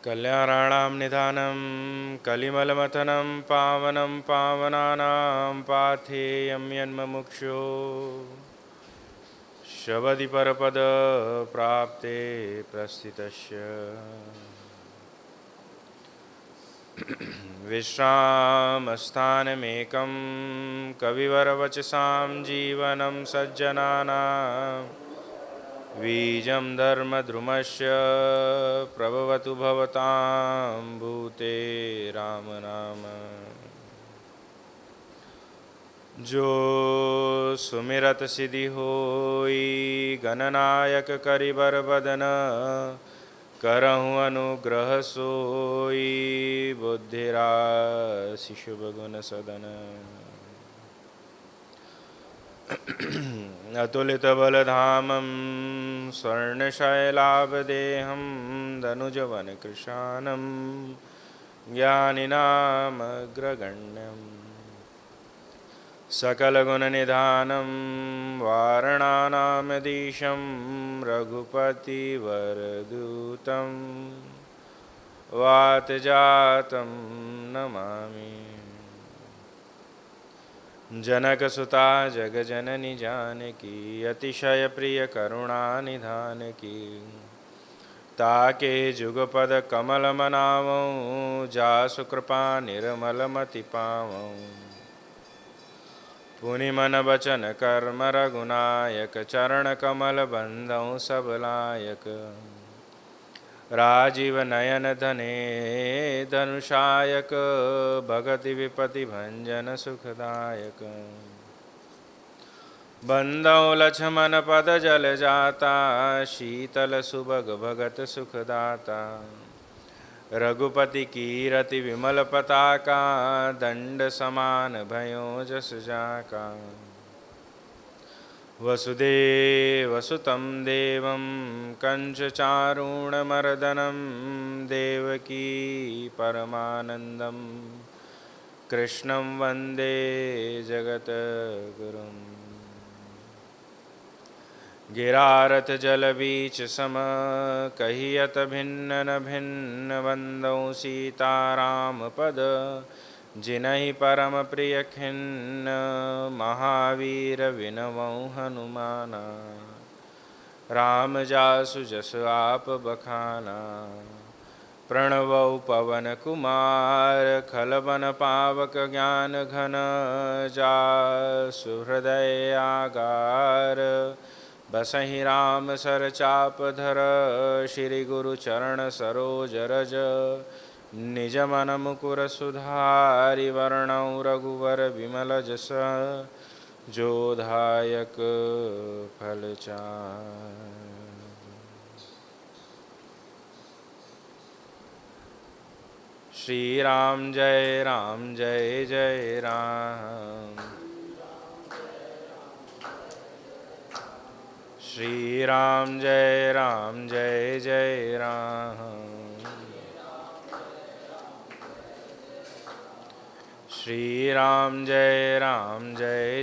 कल्याणानां निधानं कलिमलमथनं पावनं पावनानां पाथेयं यन्मुमुक्षो शबदि परपदप्राप्ते प्रस्थितस्य विश्रामस्थानमेकं कविवरवचसां जीवनं सज्जनानां बीजं धर्मद्रुमस्य प्रभवतु भवतां भूते राम नाम। जो सुमिरत सिद्धि होई गणनायक करिबर बदन करहूँ अनुग्रह सोई बुद्धिराशि शुभ गुण सदन। अतुलित बलधामं स्वर्णशैलाभदेहं धनुजवन कृशानं ज्ञानिनामग्रगण्यम् सकलगुणनिधानं वारणानामधीशं रघुपतिवरदूतं वातजातं नमामि। जनकसुता जगजननी जानकी अतिशय प्रिय करुणा निधान की ताके जुगपद कमल मनावऊँ जासु कृपा निर्मल मति पावऊँ। पुनि मन बचन कर्म रघुनायक चरण कमल बंधौ सब लायक। राजीव नयन धने धनुषायक भगति विपति भंजन सुखदायक। बंधौ लक्ष्मण पद जल जाता शीतल सुभग भगत सुखदाता। रघुपति कीरति विमल पताका दंड समान भयो जस जाका। वसुदेवसुतं देवं कंस चारूणमर्दनं देवकी परमानन्दं कृष्णं वन्दे जगद्गुरुम्। गिरारथ जल बीच सम कहियत भिन्न न भिन्न वंदौ सीताराम पद जिनहि परम प्रिय खिन्न महावीर विनवौ हनुमाना। राम जासु जस आप बखाना प्रणवौ पवन कुमार खलबन पावक ज्ञान घन जासु हृदय आगार। बसहि राम सर चाप धर श्री गुरु चरण सरोज रज निज मन मुकुर सुधारि वर्णौ रघुवर विमल जस जोधायक फलचारि। श्री राम जय जय राम। श्री राम जय जय राम। श्री राम जय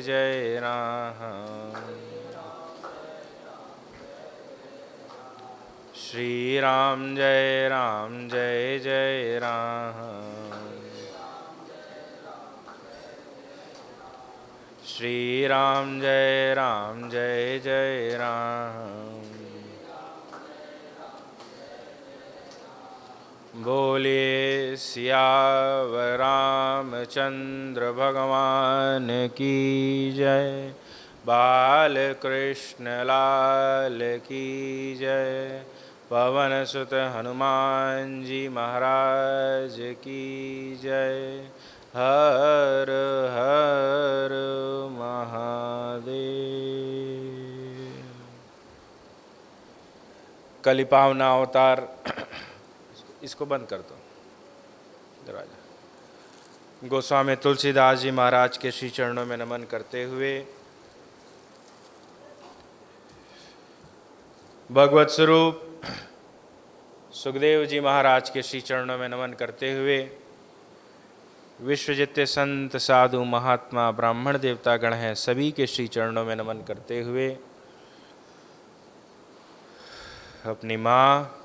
जय राम। श्री राम जय जय राम। श्री राम जय जय राम। बोलिए सियावर रामचंद्र भगवान की जय। बाल कृष्ण लाल की जय। पवन सुत हनुमान जी महाराज की जय। हर हर महादेव। कली पावना अवतार इसको बंद कर दो दरवाजा। गोस्वामी तुलसीदास जी महाराज के श्री चरणों में नमन करते हुए भगवत स्वरूप सुखदेव जी महाराज के श्री चरणों में नमन करते हुए विश्वजित्य संत साधु महात्मा ब्राह्मण देवता गण हैं सभी के श्री चरणों में नमन करते हुए अपनी माँ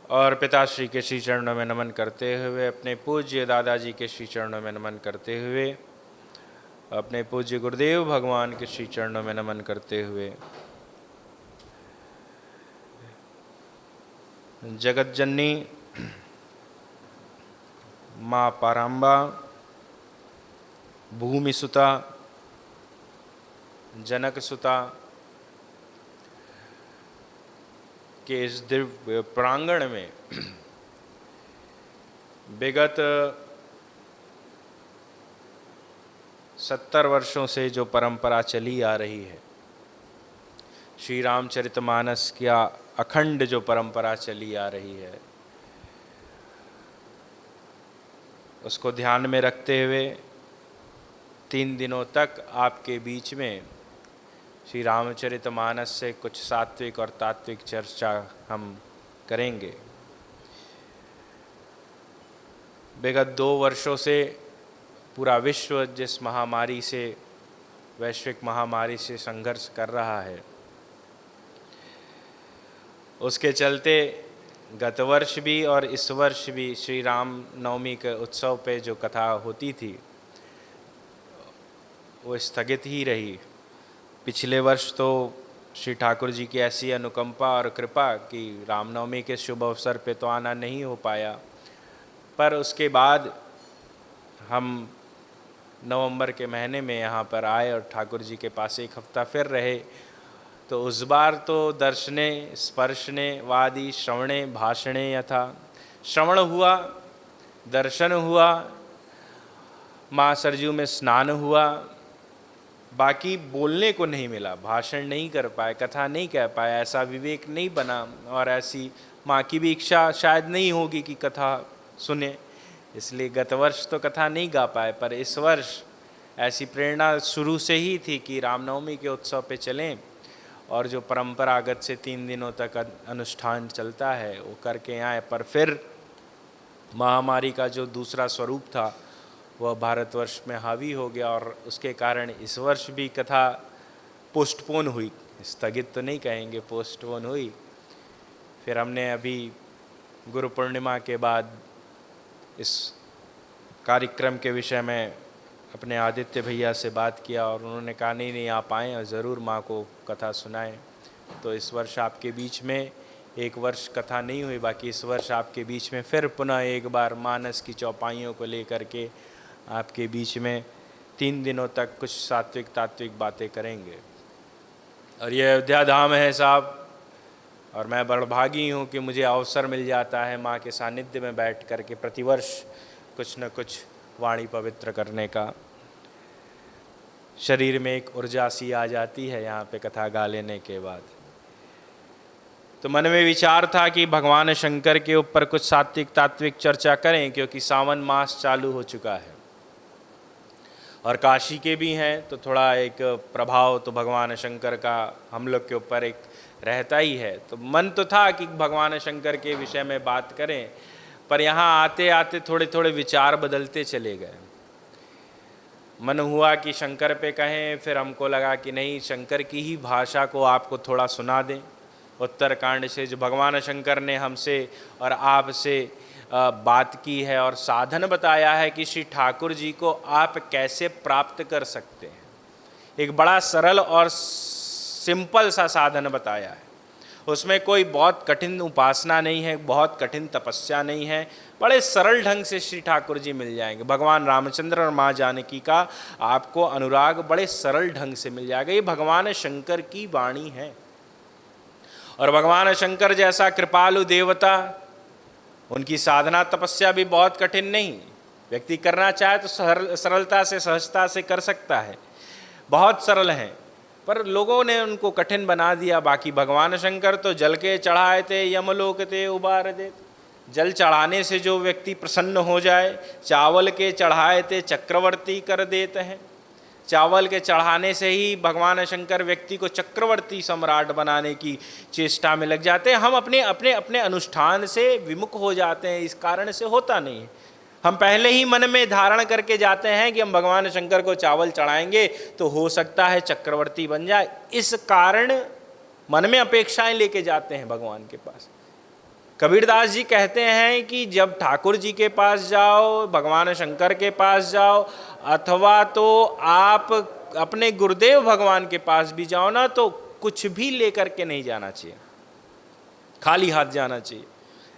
और पिताश्री के श्री चरणों में नमन करते हुए, अपने पूज्य दादाजी के श्री चरणों में नमन करते हुए, अपने पूज्य गुरुदेव भगवान के श्री चरणों में नमन करते हुए, जगत जननी माँ पाराम्बा, भूमि सुता, जनक सुता के इस दिव्य प्रांगण में विगत 70 वर्षों से जो परंपरा चली आ रही है, श्री रामचरितमानस का अखंड जो परंपरा चली आ रही है, उसको ध्यान में रखते हुए 3 दिनों तक आपके बीच में श्री रामचरितमानस से कुछ सात्विक और तात्विक चर्चा हम करेंगे। विगत 2 वर्षों से पूरा विश्व जिस महामारी से, वैश्विक महामारी से संघर्ष कर रहा है, उसके चलते गत वर्ष भी और इस वर्ष भी श्री राम नवमी के उत्सव पे जो कथा होती थी वो स्थगित ही रही। पिछले वर्ष तो श्री ठाकुर जी की ऐसी अनुकंपा और कृपा कि रामनवमी के शुभ अवसर पे तो आना नहीं हो पाया, पर उसके बाद हम नवंबर के महीने में यहाँ पर आए और ठाकुर जी के पास 1 हफ्ता फिर रहे। तो उस बार तो दर्शने स्पर्शने वादि श्रवणे भाषणे यथा, श्रवण हुआ, दर्शन हुआ, माँ सरजू में स्नान हुआ, बाकी बोलने को नहीं मिला, भाषण नहीं कर पाए, कथा नहीं कह पाए, ऐसा विवेक नहीं बना और ऐसी माँ की भी इच्छा शायद नहीं होगी कि कथा सुने, इसलिए गत वर्ष तो कथा नहीं गा पाए। पर इस वर्ष ऐसी प्रेरणा शुरू से ही थी कि रामनवमी के उत्सव पे चलें और जो परंपरागत से 3 दिनों तक अनुष्ठान चलता है वो करके आए। पर फिर महामारी का जो दूसरा स्वरूप था वह भारतवर्ष में हावी हो गया और उसके कारण इस वर्ष भी कथा पोस्टपोन हुई, स्थगित तो नहीं कहेंगे, पोस्टपोन हुई। फिर हमने अभी गुरु पूर्णिमा के बाद इस कार्यक्रम के विषय में अपने आदित्य भैया से बात किया और उन्होंने कहा नहीं आप आएँ और ज़रूर माँ को कथा सुनाएं। तो इस वर्ष आपके बीच में 1 वर्ष कथा नहीं हुई, बाकी इस वर्ष आपके बीच में फिर पुनः एक बार मानस की चौपाइयों को लेकर के आपके बीच में 3 दिनों तक कुछ सात्विक तात्विक बातें करेंगे। और ये अयोध्या धाम है साहब, और मैं बड़भागी हूँ कि मुझे अवसर मिल जाता है माँ के सानिध्य में बैठ कर के प्रतिवर्ष कुछ न कुछ वाणी पवित्र करने का। शरीर में एक ऊर्जा सी आ जाती है यहाँ पे कथा गा लेने के बाद। तो मन में विचार था कि भगवान शंकर के ऊपर कुछ सात्विक तात्विक चर्चा करें, क्योंकि सावन मास चालू हो चुका है और काशी के भी हैं, तो थोड़ा एक प्रभाव तो भगवान शंकर का हम लोग के ऊपर एक रहता ही है। तो मन तो था कि भगवान शंकर के विषय में बात करें, पर यहाँ आते आते थोड़े थोड़े विचार बदलते चले गए। मन हुआ कि शंकर पे कहें, फिर हमको लगा कि नहीं, शंकर की ही भाषा को आपको थोड़ा सुना दें। उत्तरकांड से जो भगवान शंकर ने हमसे और आपसे बात की है और साधन बताया है कि श्री ठाकुर जी को आप कैसे प्राप्त कर सकते हैं, एक बड़ा सरल और सिंपल सा साधन बताया है। उसमें कोई बहुत कठिन उपासना नहीं है, बहुत कठिन तपस्या नहीं है, बड़े सरल ढंग से श्री ठाकुर जी मिल जाएंगे। भगवान रामचंद्र और माँ जानकी का आपको अनुराग बड़े सरल ढंग से मिल जाएगा। ये भगवान शंकर की वाणी है और भगवान शंकर जैसा कृपालु देवता, उनकी साधना तपस्या भी बहुत कठिन नहीं, व्यक्ति करना चाहे तो सरलता से सहजता से कर सकता है, बहुत सरल हैं, पर लोगों ने उनको कठिन बना दिया। बाकी भगवान शंकर तो जल के चढ़ाए थे यमलोक ते उबार दे, जल चढ़ाने से जो व्यक्ति प्रसन्न हो जाए, चावल के चढ़ाए थे चक्रवर्ती कर देते हैं, चावल के चढ़ाने से ही भगवान शंकर व्यक्ति को चक्रवर्ती सम्राट बनाने की चेष्टा में लग जाते हैं। हम अपने अपने अपने अनुष्ठान से विमुख हो जाते हैं, इस कारण से होता नहीं है। हम पहले ही मन में धारण करके जाते हैं कि हम भगवान शंकर को चावल चढ़ाएंगे तो हो सकता है चक्रवर्ती बन जाए, इस कारण मन में अपेक्षाएं लेके जाते हैं भगवान के पास। कबीरदास जी कहते हैं कि जब ठाकुर जी के पास जाओ, भगवान शंकर के पास जाओ, अथवा तो आप अपने गुरुदेव भगवान के पास भी जाओ ना, तो कुछ भी लेकर के नहीं जाना चाहिए, खाली हाथ जाना चाहिए।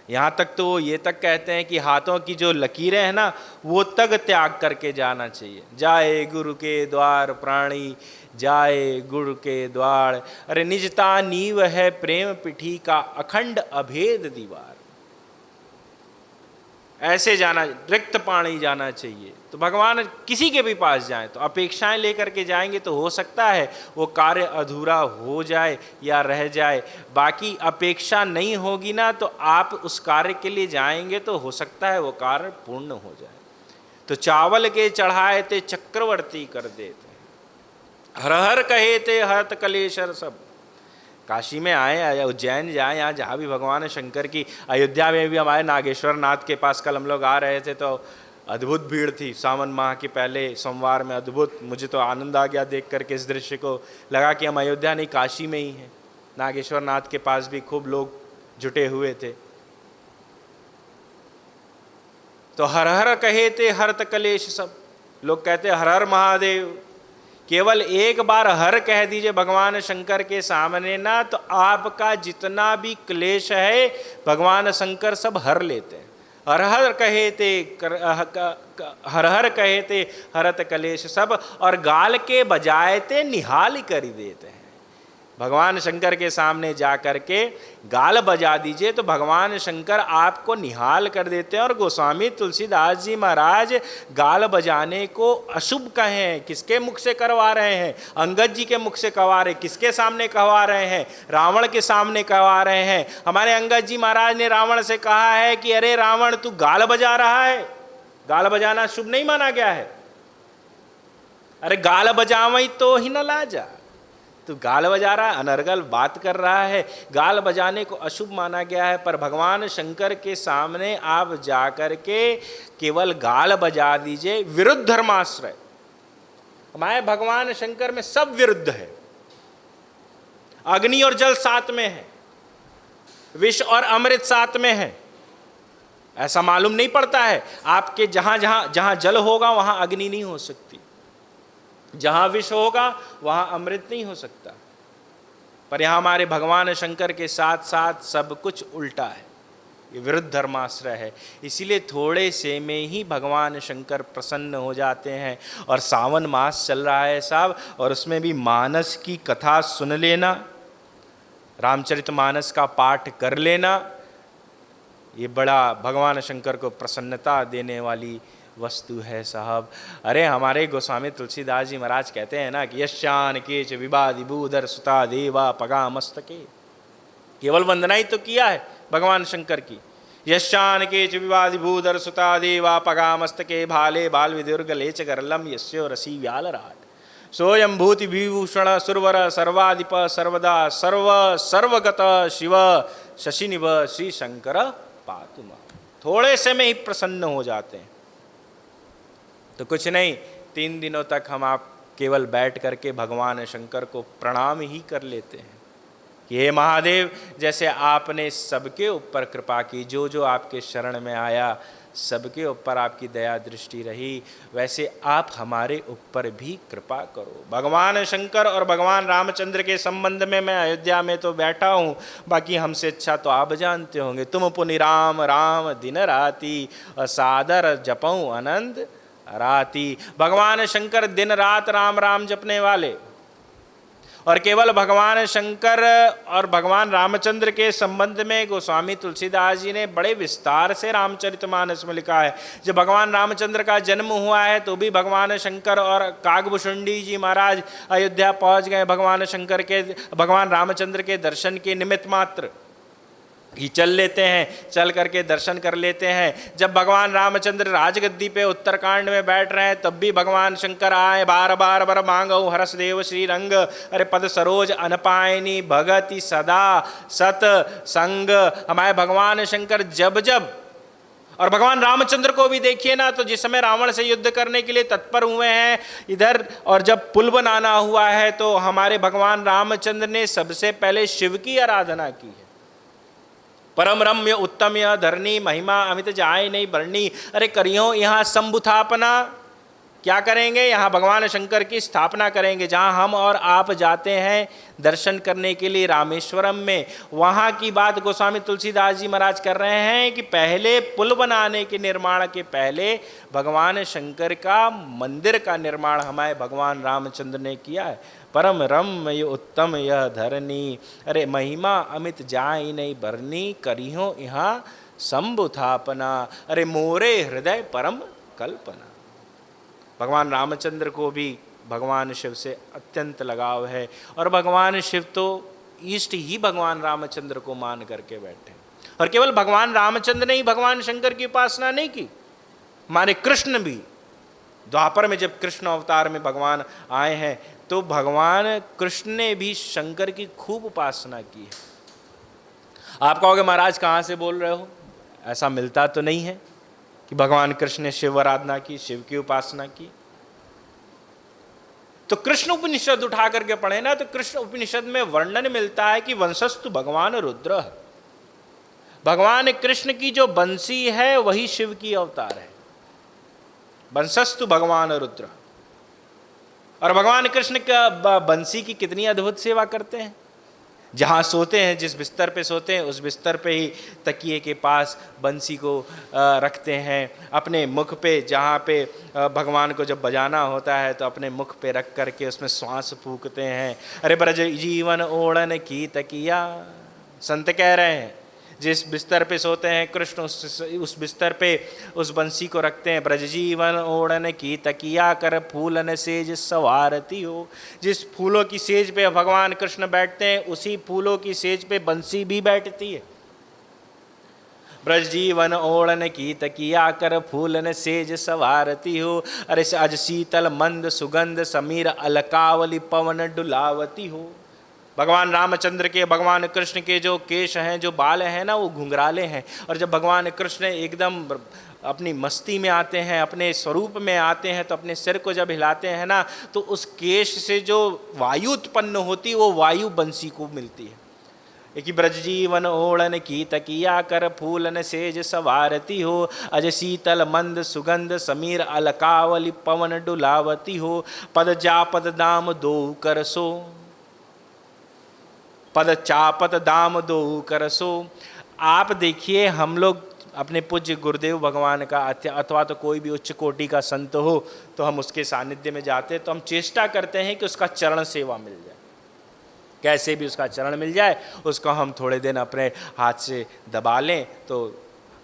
यहाँ तक तो ये तक कहते हैं कि हाथों की जो लकीरें हैं ना, वो तक त्याग करके जाना चाहिए। जाए गुरु के द्वार प्राणी, जाए गुरु के द्वार, अरे निजता नीव है प्रेम पिठी का, अखंड अभेद दीवार। ऐसे जाना, रिक्त पाणी जाना चाहिए। तो भगवान किसी के भी पास जाएं तो अपेक्षाएं लेकर के जाएंगे तो हो सकता है वो कार्य अधूरा हो जाए या रह जाए। बाकी अपेक्षा नहीं होगी ना, तो आप उस कार्य के लिए जाएंगे तो हो सकता है वो कार्य पूर्ण हो जाए। तो चावल के चढ़ाए थे चक्रवर्ती कर देते, हर हर कहे थे हरत कलेशर सब। काशी में आए, उज्जैन जाए, यहाँ जहाँ भी भगवान शंकर की, अयोध्या में भी हमारे नागेश्वर नाथ के पास कल हम लोग आ रहे थे तो अद्भुत भीड़ थी। सावन माह के पहले सोमवार में अद्भुत, मुझे तो आनंद आ गया देख करके इस दृश्य को। लगा कि हम अयोध्या नहीं काशी में ही हैं। नागेश्वर नाथ के पास भी खूब लोग जुटे हुए थे। तो हर हर कहे थे हरत कलेश सब। लोग कहते हर हर महादेव। केवल एक बार हर कह दीजिए भगवान शंकर के सामने ना, तो आपका जितना भी क्लेश है भगवान शंकर सब हर लेते हैं। हर हर कहे थे हर हर कहे थे हरत कलेश सब, और गाल के बजाए थे निहाल करी देते हैं। भगवान शंकर के सामने जा कर के गाल बजा दीजिए तो भगवान शंकर आपको निहाल कर देते हैं। और गोस्वामी तुलसीदास जी महाराज गाल बजाने को अशुभ कहें, किसके मुख से करवा रहे हैं? अंगद जी के मुख से करवा रहे। किसके सामने कहवा रहे हैं? रावण के सामने कहवा रहे हैं। हमारे अंगद जी महाराज ने रावण से कहा है कि अरे रावण, तू गाल बजा रहा है, गाल बजाना शुभ नहीं माना गया है। अरे गाल बजावई तो ही न लाजा, तो गाल बजा रहा है, अनर्गल बात कर रहा है, गाल बजाने को अशुभ माना गया है। पर भगवान शंकर के सामने आप जाकर के केवल गाल बजा दीजिए, विरुद्ध धर्माश्रय। हमारे भगवान शंकर में सब विरुद्ध है। अग्नि और जल साथ में है, विष और अमृत साथ में है। ऐसा मालूम नहीं पड़ता है आपके, जहां जहां जहां जल होगा वहां अग्नि नहीं हो सकती, जहां विष होगा वहां अमृत नहीं हो सकता। पर यहां हमारे भगवान शंकर के साथ साथ सब कुछ उल्टा है, ये विरुद्ध धर्माश्रय है। इसीलिए थोड़े से में ही भगवान शंकर प्रसन्न हो जाते हैं। और सावन मास चल रहा है साहब, और उसमें भी मानस की कथा सुन लेना, रामचरितमानस का पाठ कर लेना, ये बड़ा भगवान शंकर को प्रसन्नता देने वाली वस्तु है साहब। अरे हमारे गोस्वामी तुलसीदास जी महाराज कहते हैं ना कि यशान केच विवादि भूधर सुता देवा पगा मस्तके। केवल वंदना ही तो किया है भगवान शंकर की। यशान केच विवादि भूधर सुता देवा पगा मस्तके, भाले बाल विदुर्गले च गरलम यस्यो रसी व्याल राट। सोयम भूति विभूषण सुरवर सर्वाधिप सर्वदा सर्व सर्वगत शिव शशिनिभ श्री शंकर पातु मां। थोड़े से में ही प्रसन्न हो जाते हैं। तो कुछ नहीं, 3 दिनों तक हम आप केवल बैठ करके भगवान शंकर को प्रणाम ही कर लेते हैं कि हे महादेव, जैसे आपने सबके ऊपर कृपा की, जो जो आपके शरण में आया सबके ऊपर आपकी दया दृष्टि रही, वैसे आप हमारे ऊपर भी कृपा करो। भगवान शंकर और भगवान रामचंद्र के संबंध में मैं अयोध्या में तो बैठा हूँ, बाकी हमसे अच्छा तो आप जानते होंगे। तुम पुनि राम राम दिन राति, सादर जपऊँ अनंत राति। भगवान शंकर दिन रात राम राम जपने वाले। और केवल भगवान शंकर और भगवान रामचंद्र के संबंध में गोस्वामी तुलसीदास जी ने बड़े विस्तार से रामचरितमानस में लिखा है। जब भगवान रामचंद्र का जन्म हुआ है तो भी भगवान शंकर और कागभूषुंडी जी महाराज अयोध्या पहुंच गए भगवान रामचंद्र के दर्शन के निमित्त मात्र ही चल लेते हैं, चल करके दर्शन कर लेते हैं। जब भगवान रामचंद्र राजगद्दी पे उत्तरकांड में बैठ रहे हैं तब भी भगवान शंकर आए, बार बार बर मांगो हरस देव श्री रंग, अरे पद सरोज अनपायनी भगति सदा सत संग। हमारे भगवान शंकर जब जब और भगवान रामचंद्र को भी देखिए ना, तो जिस समय रावण से युद्ध करने के लिए तत्पर हुए हैं इधर, और जब पुल बनाना हुआ है तो हमारे भगवान रामचंद्र ने सबसे पहले शिव की आराधना की है। परम रम्य उत्तम यह धरनी, महिमा अमित जाय नहीं बरनी। अरे करियो यहाँ संबुथापना, क्या करेंगे? यहाँ भगवान शंकर की स्थापना करेंगे। जहाँ हम और आप जाते हैं दर्शन करने के लिए रामेश्वरम में, वहाँ की बात गोस्वामी तुलसीदास जी महाराज कर रहे हैं कि पहले पुल बनाने के निर्माण के पहले भगवान शंकर का मंदिर का निर्माण हमारे भगवान रामचंद्र ने किया है। परम रम्य उत्तम यह धरनी, अरे महिमा अमित जाय नहीं बरनी, करियो यहाँ संबुथापना, अरे मोरे हृदय परम कल्पना। भगवान रामचंद्र को भी भगवान शिव से अत्यंत लगाव है, और भगवान शिव तो ईष्ट ही भगवान रामचंद्र को मान करके बैठे। और केवल भगवान रामचंद्र ने ही भगवान शंकर की उपासना नहीं की, हमारे कृष्ण भी द्वापर में जब कृष्ण अवतार में भगवान आए हैं तो भगवान कृष्ण ने भी शंकर की खूब उपासना की है। आप कहोगे महाराज कहाँ से बोल रहे हो? ऐसा मिलता तो नहीं है कि भगवान कृष्ण ने शिव आराधना की, शिव की उपासना की। तो कृष्ण उपनिषद उठा करके पढ़े ना, तो कृष्ण उपनिषद में वर्णन मिलता है कि वंशस्तु भगवान रुद्र, भगवान कृष्ण की जो बंसी है वही शिव की अवतार है। वंशस्तु भगवान रुद्र। और भगवान कृष्ण का बंसी की कितनी अद्भुत सेवा करते हैं। जहाँ सोते हैं, जिस बिस्तर पे सोते हैं उस बिस्तर पे ही तकिए के पास बंसी को रखते हैं। अपने मुख पे, जहाँ पे भगवान को जब बजाना होता है तो अपने मुख पे रख करके उसमें श्वास फूकते हैं। अरे ब्रज जीवन ओढ़न की तकिया, संत कह रहे हैं जिस बिस्तर पे सोते हैं कृष्ण उस बिस्तर पे उस बंसी को रखते हैं। ब्रज जीवन ओढ़न की तकिया, कर फूलन सेज सवारती हो। जिस फूलों की सेज पे भगवान कृष्ण बैठते हैं उसी फूलों की सेज पे बंसी भी बैठती है। ब्रज जीवन ओढ़न की तकिया, कर फूलन सेज सवारती हो। अरे अज शीतल मंद सुगंध, समीर अलकावली पवन डुलावती हो। भगवान रामचंद्र के, भगवान कृष्ण के जो केश हैं, जो बाल हैं ना, वो घुंघराले हैं। और जब भगवान कृष्ण एकदम अपनी मस्ती में आते हैं, अपने स्वरूप में आते हैं, तो अपने सिर को जब हिलाते हैं ना, तो उस केश से जो वायु उत्पन्न होती है वो वायु बंसी को मिलती है। एक ब्रज जीवन ओढ़न की तकिया, कर फूलन सेज सवारती हो। अज शीतल मंद सुगंध, समीर अलकावली पवन डुलावती हो। पद जापद दाम दो करसो, पद चापत दाम दो करसो। आप देखिए, हम लोग अपने पूज्य गुरुदेव भगवान का अथवा तो कोई भी उच्च कोटि का संत हो तो हम उसके सानिध्य में जाते तो हम चेष्टा करते हैं कि उसका चरण सेवा मिल जाए, कैसे भी उसका चरण मिल जाए, उसको हम थोड़े दिन अपने हाथ से दबा लें तो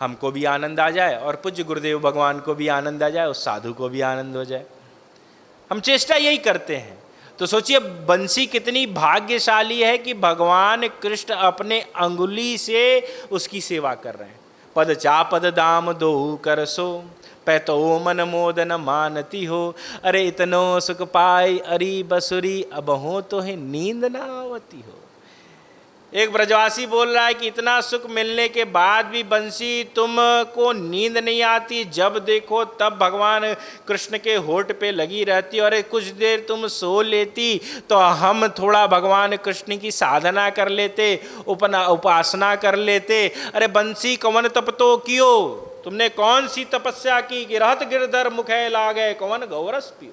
हमको भी आनंद आ जाए और पूज्य गुरुदेव भगवान को भी आनंद आ जाए, उस साधु को भी आनंद हो जाए। हम चेष्टा यही करते हैं। तो सोचिए बंसी कितनी भाग्यशाली है कि भगवान कृष्ण अपने अंगुली से उसकी सेवा कर रहे हैं। पद चापद दाम दो करसो, पैतो मन मोदन मानती हो। अरे इतनो सुख पाई अरी बसुरी, अब हो तो है नींद ना आवती हो। एक ब्रजवासी बोल रहा है कि इतना सुख मिलने के बाद भी बंसी तुमको नींद नहीं आती, जब देखो तब भगवान कृष्ण के होठ पे लगी रहती। और कुछ देर तुम सो लेती तो हम थोड़ा भगवान कृष्ण की साधना कर लेते, उपासना कर लेते। अरे बंसी कवन तप तो कियो, तुमने कौन सी तपस्या की कि रहत गिरधर मुखे लागे कवन गौरस पियो।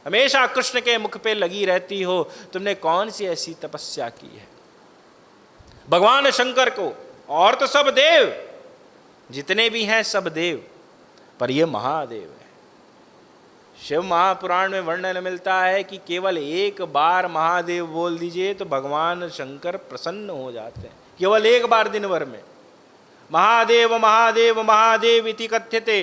हमेशा कृष्ण के मुख पे लगी रहती हो, तुमने कौन सी ऐसी तपस्या की है। भगवान शंकर को, और तो सब देव जितने भी हैं सब देव, पर ये महादेव है। शिव महापुराण में वर्णन मिलता है कि केवल एक बार महादेव बोल दीजिए तो भगवान शंकर प्रसन्न हो जाते हैं। केवल एक बार दिन भर में महादेव महादेव महादेव इति कथ्यते।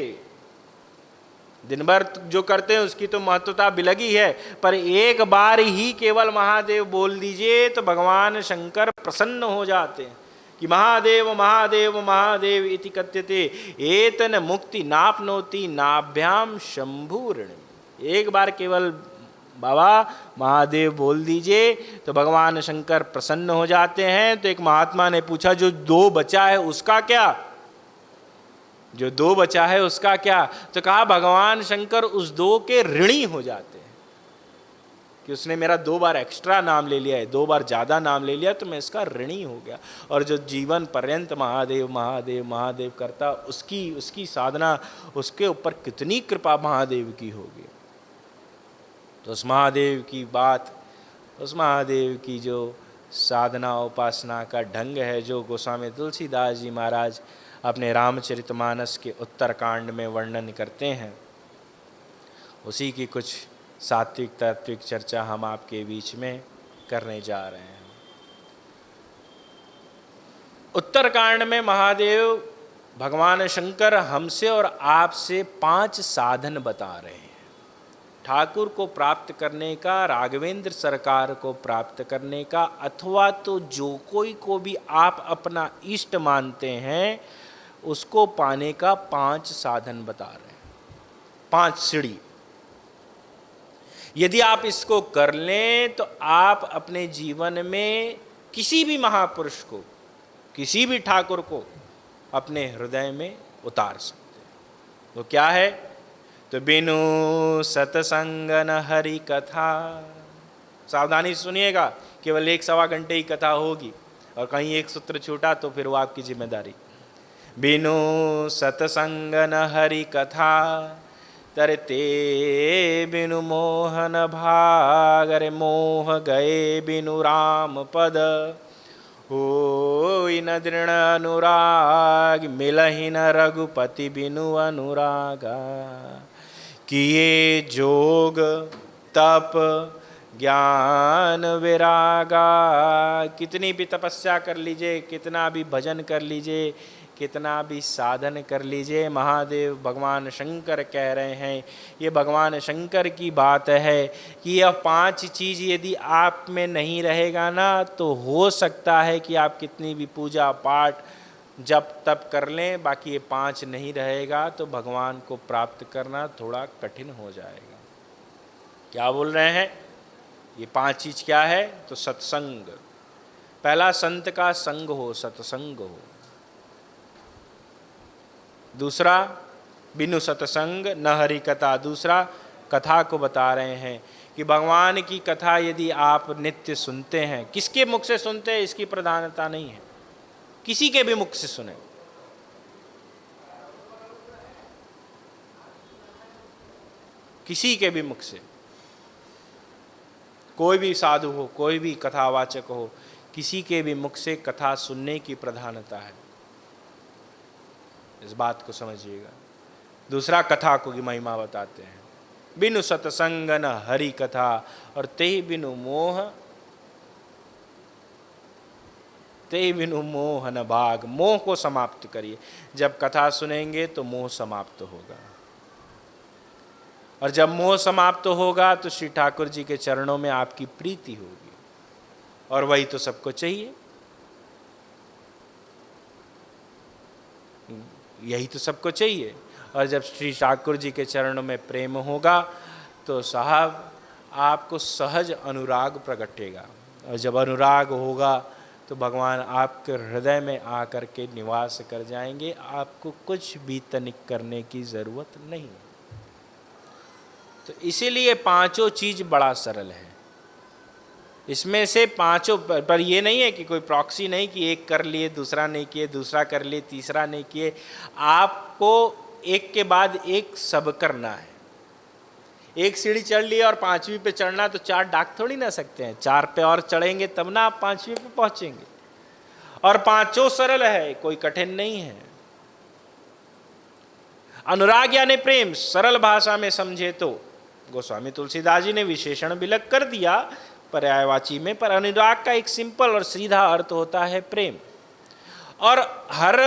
दिन भर जो करते हैं उसकी तो महत्वता बिलगी है, पर एक बार ही केवल महादेव बोल दीजिए तो भगवान शंकर प्रसन्न हो जाते हैं कि महादेव महादेव महादेव इति कथ्यते, एतन मुक्ति नापनोति नाभ्याम शंभूर्ण। एक बार केवल बाबा महादेव बोल दीजिए तो भगवान शंकर प्रसन्न हो जाते हैं। तो एक महात्मा ने पूछा जो दो बचा है उसका क्या? जो दो बचा है उसका क्या? तो कहा भगवान शंकर उस दो के ऋणी हो जाते हैं कि उसने मेरा 2 बार एक्स्ट्रा नाम ले लिया है, 2 बार ज़्यादा नाम ले लिया, तो मैं इसका ऋणी हो गया। और जो जीवन पर्यंत महादेव महादेव महादेव करता, उसकी साधना, उसके ऊपर कितनी कृपा महादेव की होगी। तो उस महादेव की बात, उस महादेव की जो साधना उपासना का ढंग है, जो गोस्वामी तुलसीदास जी महाराज अपने रामचरितमानस के उत्तरकांड में वर्णन करते हैं, उसी की कुछ सात्विक तात्विक चर्चा हम आपके बीच में करने जा रहे हैं। उत्तरकांड में महादेव भगवान शंकर हमसे और आपसे 5 साधन बता रहे हैं। ठाकुर को प्राप्त करने का, राघवेंद्र सरकार को प्राप्त करने का, अथवा तो जो कोई को भी आप अपना इष्ट मानते हैं उसको पाने का 5 साधन बता रहे हैं, 5 सीढ़ी। यदि आप इसको कर लें तो आप अपने जीवन में किसी भी महापुरुष को, किसी भी ठाकुर को अपने हृदय में उतार सकते हैं। तो क्या है? तो बिनु सतसंग न हरि कथा। सावधानी सुनिएगा, केवल 1-1.25 घंटे ही कथा होगी, और कहीं एक सूत्र छूटा तो फिर वो आपकी जिम्मेदारी। बिनु सतसंग न हरि कथा, तरते बिनु मोहन भाग। अरे मोह गए बिनु राम पद, होई न दृढ़ अनुराग। मिलहि न रघुपति बिनु अनुरागा। किए जोग तप ज्ञान विरागा। कितनी भी तपस्या कर लीजिए, कितना भी भजन कर लीजिए, कितना भी साधन कर लीजिए, महादेव भगवान शंकर कह रहे हैं, ये भगवान शंकर की बात है कि यह 5 चीज़ यदि आप में नहीं रहेगा ना, तो हो सकता है कि आप कितनी भी पूजा पाठ जब तब कर लें, बाकी ये 5 नहीं रहेगा तो भगवान को प्राप्त करना थोड़ा कठिन हो जाएगा। क्या बोल रहे हैं? ये 5 चीज़ क्या है? तो सत्संग, पहला संत का संग हो, सत्संग हो। दूसरा बिनु सत्संग न हरि कथा। दूसरा कथा को बता रहे हैं कि भगवान की कथा यदि आप नित्य सुनते हैं, किसके मुख से सुनते हैं इसकी प्रधानता नहीं है, किसी के भी मुख से सुने, किसी के भी मुख से, कोई भी साधु हो, कोई भी कथावाचक हो, किसी के भी मुख से कथा सुनने की प्रधानता है। इस बात को समझिएगा। दूसरा कथा को की महिमा बताते हैं, बिनु सत्संग न हरि कथा, और ते बिनु मोह, ते बिनु मोह न भाग। मोह को समाप्त करिए। जब कथा सुनेंगे तो मोह समाप्त होगा, और जब मोह समाप्त होगा तो श्री ठाकुर जी के चरणों में आपकी प्रीति होगी, और वही तो सबको चाहिए, यही तो सबको चाहिए। और जब श्री ठाकुर जी के चरणों में प्रेम होगा तो साहब आपको सहज अनुराग प्रगटेगा, और जब अनुराग होगा तो भगवान आपके हृदय में आकर के निवास कर जाएंगे, आपको कुछ भी तनिक करने की ज़रूरत नहीं। तो इसीलिए 5 चीज़ बड़ा सरल है। इसमें से 5 पर ये नहीं है कि कोई प्रॉक्सी नहीं कि एक कर लिए दूसरा नहीं किए, दूसरा कर लिए तीसरा नहीं किए। आपको एक के बाद एक सब करना है। एक सीढ़ी चढ़ लिया और 5वीं पे चढ़ना, तो 4 डाक थोड़ी ना सकते हैं, 4 पे और चढ़ेंगे तब ना आप 5वीं पे पहुंचेंगे। और 5 सरल है, कोई कठिन नहीं है। अनुराग यानी प्रेम, सरल भाषा में समझे तो गोस्वामी तुलसीदास जी ने विशेषण विलग कर दिया पर्यायवाची में, पर अनुराग का एक सिंपल और सीधा अर्थ होता है प्रेम। और हर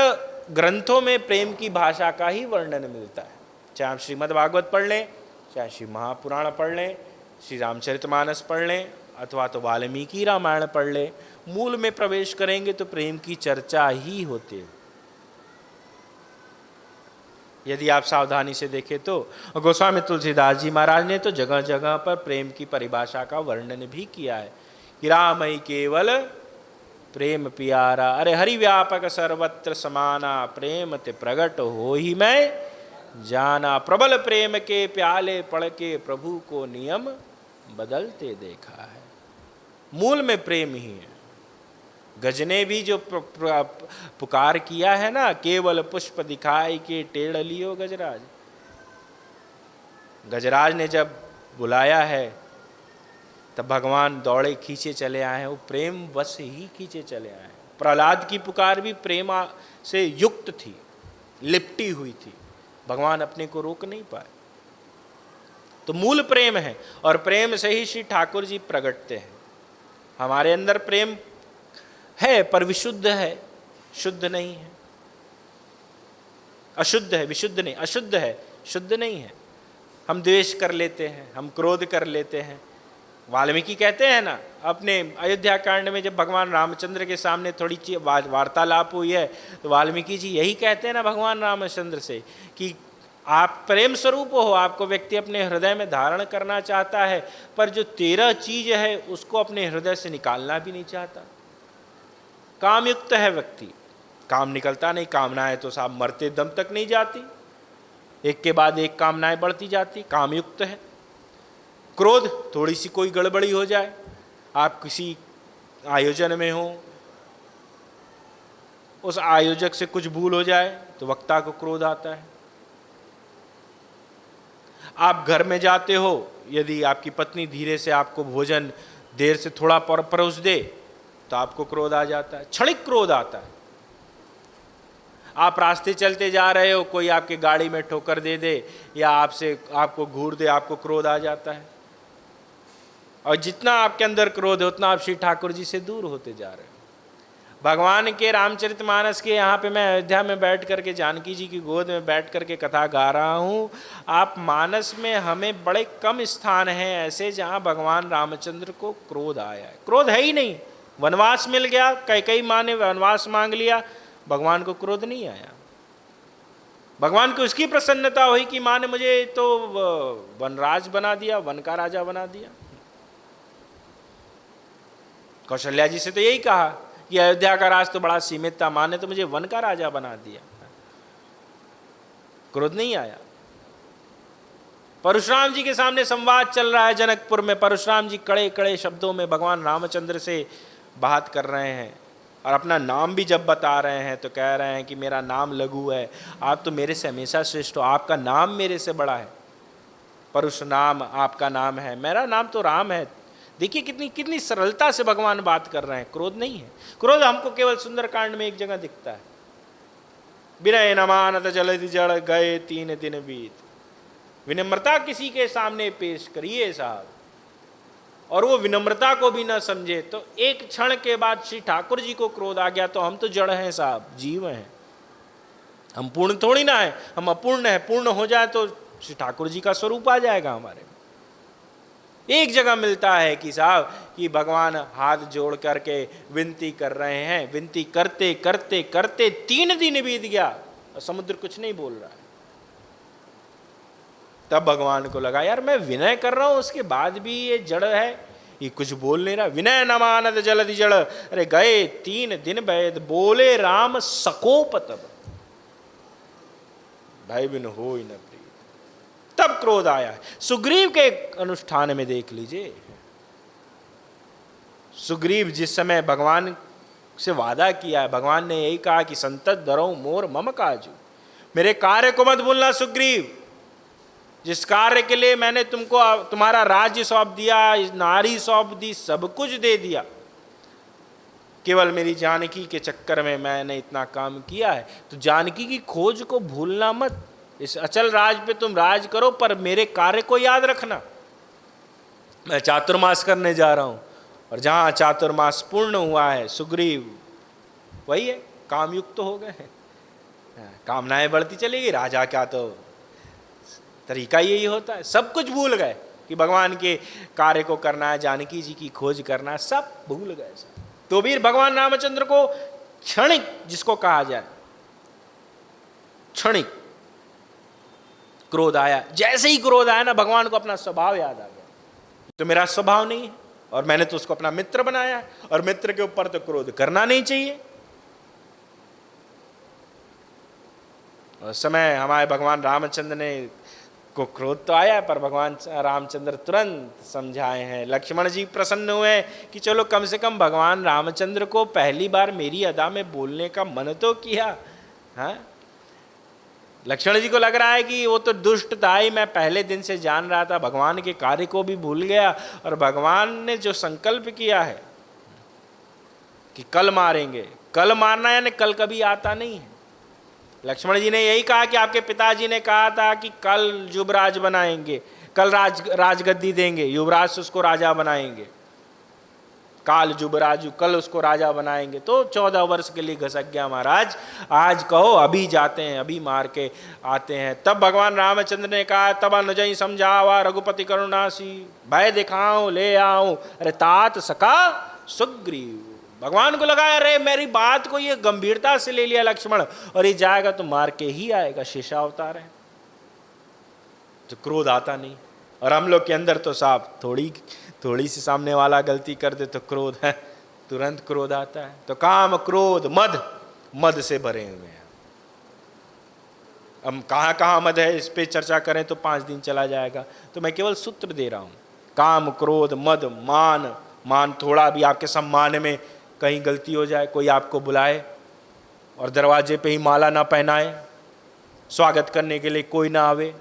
ग्रंथों में प्रेम की भाषा का ही वर्णन मिलता है, चाहे आप श्रीमद् भागवत पढ़ लें, चाहे श्री महापुराण पढ़ लें, श्री रामचरितमानस पढ़ लें, अथवा तो वाल्मीकि रामायण पढ़ लें, मूल में प्रवेश करेंगे तो प्रेम की चर्चा ही होती है। यदि आप सावधानी से देखें तो गोस्वामी तुलसीदास जी महाराज ने तो जगह जगह पर प्रेम की परिभाषा का वर्णन भी किया है कि राम ही केवल प्रेम पियारा। अरे हरि व्यापक सर्वत्र समाना, प्रेम ते प्रगट हो ही मैं जाना। प्रबल प्रेम के प्याले पढ़ के प्रभु को नियम बदलते देखा है। मूल में प्रेम ही है। गज ने भी जो पुकार किया है ना, केवल पुष्प दिखाई के टेढ़ लियो गजराज। गजराज ने जब बुलाया है तब भगवान दौड़े खींचे चले आए हैं। वो प्रेम बस ही खींचे चले आए हैं। प्रहलाद की पुकार भी प्रेम से युक्त थी, लिपटी हुई थी। भगवान अपने को रोक नहीं पाए। तो मूल प्रेम है और प्रेम से ही श्री ठाकुर जी प्रगटते हैं। हमारे अंदर प्रेम है पर विशुद्ध है, शुद्ध नहीं है। अशुद्ध है, विशुद्ध नहीं, अशुद्ध है, शुद्ध नहीं है। हम द्वेष कर लेते हैं, हम क्रोध कर लेते हैं। वाल्मीकि कहते हैं ना, अपने अयोध्या कांड में जब भगवान रामचंद्र के सामने थोड़ी वार्तालाप हुई है तो वाल्मीकि जी यही कहते हैं ना भगवान रामचंद्र से कि आप प्रेम स्वरूप हो, आपको व्यक्ति अपने हृदय में धारण करना चाहता है, पर जो 13 चीज है उसको अपने हृदय से निकालना भी नहीं चाहता। कामयुक्त है व्यक्ति, काम निकलता नहीं। कामनाएं तो साहब मरते दम तक नहीं जाती, एक के बाद एक कामनाएं बढ़ती जाती। कामयुक्त है। क्रोध, थोड़ी सी कोई गड़बड़ी हो जाए, आप किसी आयोजन में हो, उस आयोजक से कुछ भूल हो जाए तो वक्ता को क्रोध आता है। आप घर में जाते हो, यदि आपकी पत्नी धीरे से आपको भोजन देर से थोड़ा परोस दे तो आपको क्रोध आ जाता है, क्षणिक क्रोध आता है। आप रास्ते चलते जा रहे हो, कोई आपके गाड़ी में ठोकर दे दे या आपको घूर दे, आपको क्रोध आ जाता है। और जितना आपके अंदर क्रोध है उतना आप श्री ठाकुर जी से दूर होते जा रहे हो। भगवान के रामचरितमानस के यहाँ पे मैं अयोध्या में बैठ करके जानकी जी की गोद में बैठ करके कथा गा रहा हूँ। आप मानस में हमें बड़े कम स्थान हैं ऐसे जहाँ भगवान रामचंद्र को क्रोध आया है। क्रोध है ही नहीं। वनवास मिल गया, कैकेयी माँ ने वनवास मांग लिया, भगवान को क्रोध नहीं आया। भगवान को उसकी प्रसन्नता हुई कि माँ ने मुझे तो वनराज बना दिया, वन का राजा बना दिया। कौशल्या जी से तो यही कहा कि अयोध्या का राज तो बड़ा सीमित था, माँ ने तो मुझे वन का राजा बना दिया। क्रोध नहीं आया। परशुराम जी के सामने संवाद चल रहा है जनकपुर में। परशुराम जी कड़े कड़े शब्दों में भगवान रामचंद्र से बात कर रहे हैं और अपना नाम भी जब बता रहे हैं तो कह रहे हैं कि मेरा नाम लघु है, आप तो मेरे से हमेशा श्रेष्ठ हो, आपका नाम मेरे से बड़ा है। परशुराम आपका नाम है, मेरा नाम तो राम है। देखिए कितनी सरलता से भगवान बात कर रहे हैं। क्रोध नहीं है। क्रोध हमको केवल सुंदरकांड में एक जगह दिखता है, विनय न मानत जलधि जड़ गए 3 दिन बीत। विनम्रता किसी के सामने पेश करिए साहब, और वो विनम्रता को भी न समझे तो एक क्षण के बाद श्री ठाकुर जी को क्रोध आ गया तो हम तो जड़ हैं साहब, जीव हैं, हम पूर्ण थोड़ी ना है, हम अपूर्ण है। पूर्ण हो जाए तो श्री ठाकुर जी का स्वरूप आ जाएगा हमारे में। एक जगह मिलता है कि साहब कि भगवान हाथ जोड़ करके विनती कर रहे हैं, विनती करते करते करते 3 दिन बीत गया और समुद्र कुछ नहीं बोल रहा है। तब भगवान को लगा यार मैं विनय कर रहा हूं उसके बाद भी ये जड़ है, ये कुछ बोल नहीं रहा। विनय न मानत जलधि जड़, अरे गए 3 दिन बैद बोले राम सकोप तब, भाई बिन हो ही न प्रीत। तब क्रोध आया। सुग्रीव के अनुष्ठान में देख लीजिए, सुग्रीव जिस समय भगवान से वादा किया है, भगवान ने यही कहा कि संतत धरो मोर मम काजू, मेरे कार्य को मत भूलना सुग्रीव। जिस कार्य के लिए मैंने तुमको तुम्हारा राज्य सौंप दिया, नारी सौंप दी, सब कुछ दे दिया, केवल मेरी जानकी के चक्कर में मैंने इतना काम किया है, तो जानकी की खोज को भूलना मत। इस अचल राज पे तुम राज करो पर मेरे कार्य को याद रखना। मैं चातुर्मास करने जा रहा हूं और जहां चातुर्मास पूर्ण हुआ है सुग्रीव वही है, कामयुक्त तो हो गए हैं, कामनाएं बढ़ती चलेगी। राजा का तो तरीका यही होता है, सब कुछ भूल गए कि भगवान के कार्य को करना है, जानकी जी की खोज करना है, सब भूल गए। तो भी भगवान रामचंद्र को क्षणिक, जिसको कहा जाए क्षणिक क्रोध आया। जैसे ही क्रोध आया ना, भगवान को अपना स्वभाव याद आ गया। तो मेरा स्वभाव नहीं है, और मैंने तो उसको अपना मित्र बनाया है, और मित्र के ऊपर तो क्रोध करना नहीं चाहिए। उस समय हमारे भगवान रामचंद्र ने को क्रोध तो आया, पर भगवान रामचंद्र तुरंत समझाए हैं। लक्ष्मण जी प्रसन्न हुए कि चलो कम से कम भगवान रामचंद्र को पहली बार मेरी अदा में बोलने का मन तो किया। हाँ, लक्ष्मण जी को लग रहा है कि वो तो दुष्ट था ही, मैं पहले दिन से जान रहा था, भगवान के कार्य को भी भूल गया, और भगवान ने जो संकल्प किया है कि कल मारेंगे, कल मारना यानी कल कभी आता नहीं है। लक्ष्मण जी ने यही कहा कि आपके पिताजी ने कहा था कि कल युवराज बनाएंगे, कल राजगद्दी देंगे, युवराज से उसको राजा बनाएंगे, काल युवराजु, कल उसको राजा बनाएंगे। तो 14 वर्ष के लिए घसक गया महाराज, आज कहो अभी जाते हैं, अभी मार के आते हैं। तब भगवान रामचंद्र ने कहा, तब अनुजई समझावा रघुपति करुणासी, भय दिखाऊं ले आऊं, अरे तात सका सुग्रीव। भगवान को लगा अरे मेरी बात को ये गंभीरता से ले लिया लक्ष्मण, और ये जाएगा तो मार के ही आएगा, शेषावतार है, तो क्रोध आता नहीं। और हम लोग के अंदर तो साहब थोड़ी सी सामने वाला गलती कर दे तो क्रोध है, तुरंत क्रोध आता है। तो काम क्रोध मद से भरे हुए हैं। हम कहाँ कहाँ मद है, इस पे चर्चा करें तो 5 दिन चला जाएगा, तो मैं केवल सूत्र दे रहा हूं। काम क्रोध मद मान थोड़ा भी आपके सम्मान में कहीं गलती हो जाए, कोई आपको बुलाए और दरवाजे पे ही माला ना पहनाए, स्वागत करने के लिए कोई ना आवे,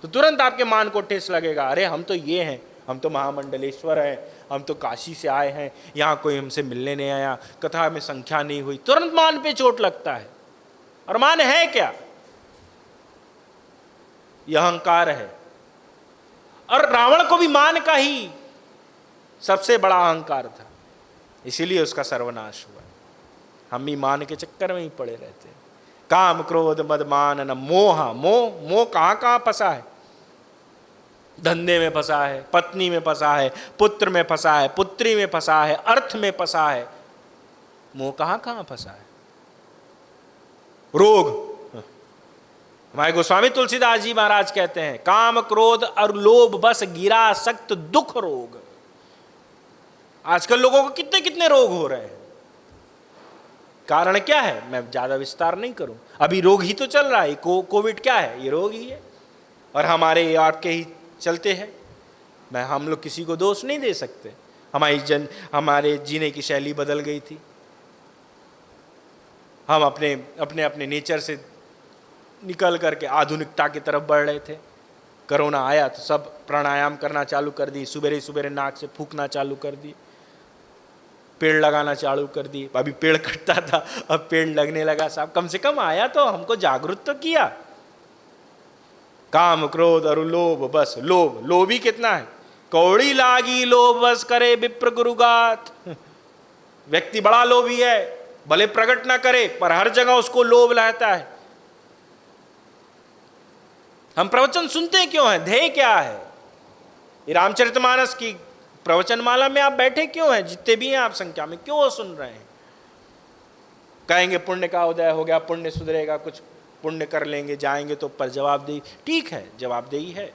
तो तुरंत आपके मान को ठेस लगेगा। अरे हम तो ये हैं, हम तो महामंडलेश्वर हैं, हम तो काशी से आए हैं, यहाँ कोई हमसे मिलने नहीं आया, कथा में संख्या नहीं हुई, तुरंत मान पे चोट लगता है। और मान है क्या? यह अहंकार है। और रावण को भी मान का ही सबसे बड़ा अहंकार था, इसीलिए उसका सर्वनाश हुआ। हम भी मान के चक्कर में ही पड़े रहते हैं। काम क्रोध मद मान न मोह कहाँ फंसा है? धंधे में फंसा है, पत्नी में फंसा है, पुत्र में फंसा है, पुत्री में फंसा है, अर्थ में फंसा है। मोह कहाँ फंसा है? रोग, हमारे गोस्वामी तुलसीदास जी महाराज कहते हैं, काम क्रोध और लोभ बस गिरा सख्त दुख रोग। आजकल लोगों को कितने कितने रोग हो रहे हैं, कारण क्या है मैं ज्यादा विस्तार नहीं करूं। अभी रोग ही तो चल रहा है, कोविड क्या है? ये रोग ही है, और हमारे आपके ही चलते हैं। हम लोग किसी को दोष नहीं दे सकते। हमारे जीने की शैली बदल गई थी, हम अपने नेचर से निकल करके आधुनिकता की तरफ बढ़ रहे थे। कोरोना आया तो सब प्राणायाम करना चालू कर दी, सुबेरे सुबेरे नाक से फूंकना चालू कर दी, पेड़ लगाना चालू कर दी। अभी पेड़ कटता था, अब पेड़ लगने लगा। साहब कम से कम आया तो हमको जागरूक तो किया। काम क्रोध और लोभ बस, लोभी कितना है? कौड़ी लागी लोभ बस करे विप्र गुरुगात। व्यक्ति बड़ा लोभी है, भले प्रकट ना करे पर हर जगह उसको लोभ रहता है। हम प्रवचन सुनते क्यों हैं? ध्येय क्या है? ये रामचरितमानस की प्रवचनमाला में आप बैठे क्यों हैं? जितने भी हैं आप संख्या में, क्यों सुन रहे हैं? कहेंगे पुण्य का उदय हो गया, पुण्य सुधरेगा, कुछ पुण्य कर लेंगे, जाएंगे तो पर जवाबदेही। ठीक है, जवाबदेही है,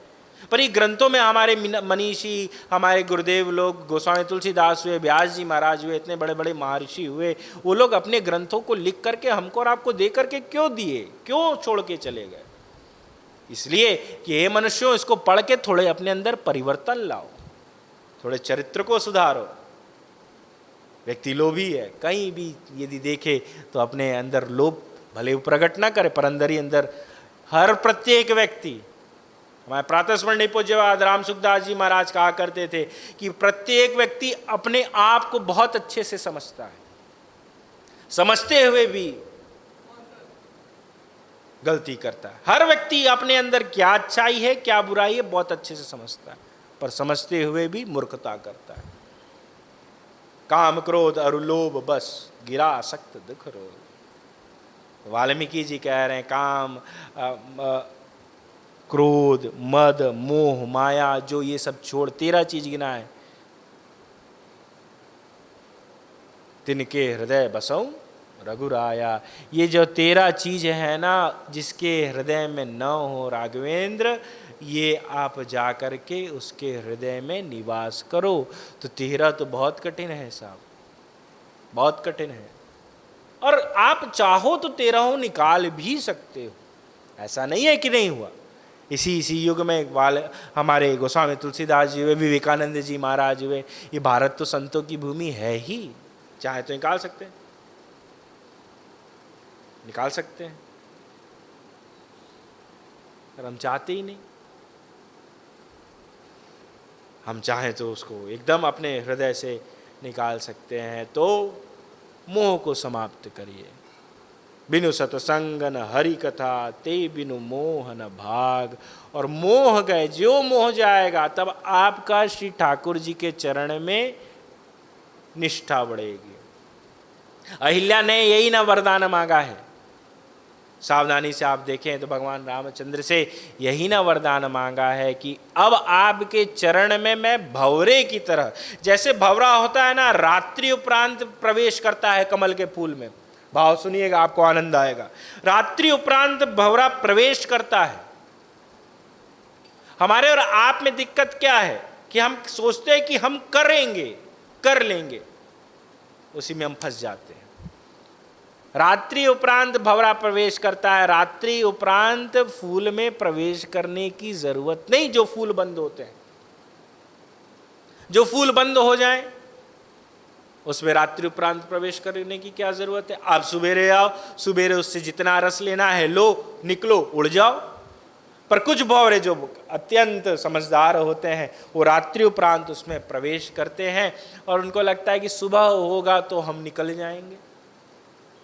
पर ये ग्रंथों में हमारे मनीषी, हमारे गुरुदेव लोग, गोस्वामी तुलसीदास हुए, व्यास जी महाराज हुए, इतने बड़े बड़े महर्षि हुए, वो लोग अपने ग्रंथों को लिख करके हमको और आपको दे करके क्यों दिए? क्यों छोड़ के चले गए? इसलिए कि हे मनुष्यों, इसको पढ़ के थोड़े अपने अंदर परिवर्तन लाओ, थोड़े चरित्र को सुधारो। व्यक्ति लोभी है, कहीं भी यदि देखे तो अपने अंदर लोभ भले प्रकट ना करे पर अंदर ही अंदर हर प्रत्येक व्यक्ति, हमारे प्रातः स्मरणीय पूज्यपाद राम सुखदास जी महाराज कहा करते थे कि प्रत्येक व्यक्ति अपने आप को बहुत अच्छे से समझता है, समझते हुए भी गलती करता है। हर व्यक्ति अपने अंदर क्या अच्छाई है क्या बुराई है बहुत अच्छे से समझता है, पर समझते हुए भी मूर्खता करता है। काम क्रोध और लोभ बस गिरा सख्त दुख रोग। वाल्मीकि जी कह रहे हैं काम क्रोध मद मोह माया, जो ये सब छोड़ 13 चीज गिना है, तिनके हृदय बसऊं रघुराया। ये जो 13 चीज है ना, जिसके हृदय में न हो राघवेंद्र, ये आप जा कर के उसके हृदय में निवास करो। तो 13 तो बहुत कठिन है साहब, बहुत कठिन है। और आप चाहो तो 13 निकाल भी सकते हो, ऐसा नहीं है कि नहीं हुआ। इसी युग में हमारे गोस्वामी तुलसीदास जी हुए, विवेकानंद जी महाराज हुए। ये भारत तो संतों की भूमि है ही, चाहे तो निकाल सकते हैं, निकाल सकते हैं, पर हम चाहते ही नहीं। हम चाहें तो उसको एकदम अपने हृदय से निकाल सकते हैं। तो मोह को समाप्त करिए। बिनु सतसंग न हरि कथा, ते बिनु मोह न भाग। और मोह गए, जो मोह जाएगा तब आपका श्री ठाकुर जी के चरण में निष्ठा बढ़ेगी। अहिल्या ने यही ना वरदान मांगा है, सावधानी से आप देखें तो भगवान रामचंद्र से यही ना वरदान मांगा है कि अब आपके चरण में मैं भंवरे की तरह, जैसे भंवरा होता है ना रात्रि उपरांत प्रवेश करता है कमल के फूल में, भाव सुनिएगा आपको आनंद आएगा। रात्रि उपरांत भंवरा प्रवेश करता है। हमारे और आप में दिक्कत क्या है कि हम सोचते हैं कि हम करेंगे, कर लेंगे, उसी में हम फंस जाते हैं। रात्रि उपरांत भंवरा प्रवेश करता है, रात्रि उपरांत फूल में प्रवेश करने की जरूरत नहीं। जो फूल बंद होते हैं, जो फूल बंद हो जाएं, उसमें रात्रि उपरांत प्रवेश करने की क्या जरूरत है। आप सुबेरे आओ, सुबेरे उससे जितना रस लेना है लो, निकलो, उड़ जाओ। पर कुछ भंवरे जो अत्यंत समझदार होते हैं वो रात्रि उपरांत उसमें प्रवेश करते हैं और उनको लगता है कि सुबह होगा तो हम निकल जाएंगे,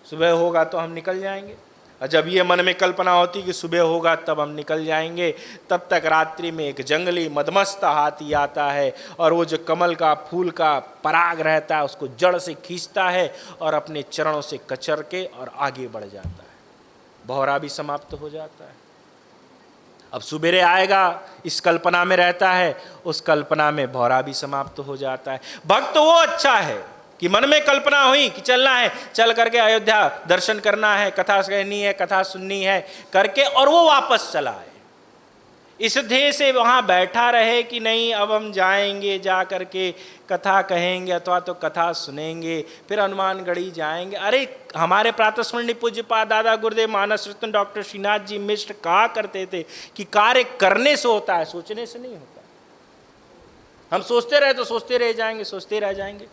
सुबह होगा तो हम निकल जाएंगे। और जब ये मन में कल्पना होती कि सुबह होगा तब हम निकल जाएंगे, तब तक रात्रि में एक जंगली मदमस्त हाथी आता है और वो जो कमल का फूल का पराग रहता है उसको जड़ से खींचता है और अपने चरणों से कचर के और आगे बढ़ जाता है। भंवरा भी समाप्त हो जाता है। अब सुबेरे आएगा इस कल्पना में रहता है, उस कल्पना में भंवरा भी समाप्त हो जाता है। भक्त वो अच्छा है कि मन में कल्पना हुई कि चलना है, चल करके अयोध्या दर्शन करना है, कथा कहनी है, कथा सुननी है करके, और वो वापस चला है। इस ध्येय से वहाँ बैठा रहे कि नहीं अब हम जाएंगे, जा करके कथा कहेंगे अथवा तो कथा सुनेंगे, फिर हनुमानगढ़ी जाएंगे। अरे हमारे प्रातस्मरणीय पूज्यपाद दादा गुरुदेव मानस रत्न डॉक्टर श्रीनाथ जी मिश्र कहा करते थे कि कार्य करने से होता है, सोचने से नहीं होता। हम सोचते रहे तो सोचते रह जाएंगे, सोचते रह जाएंगे।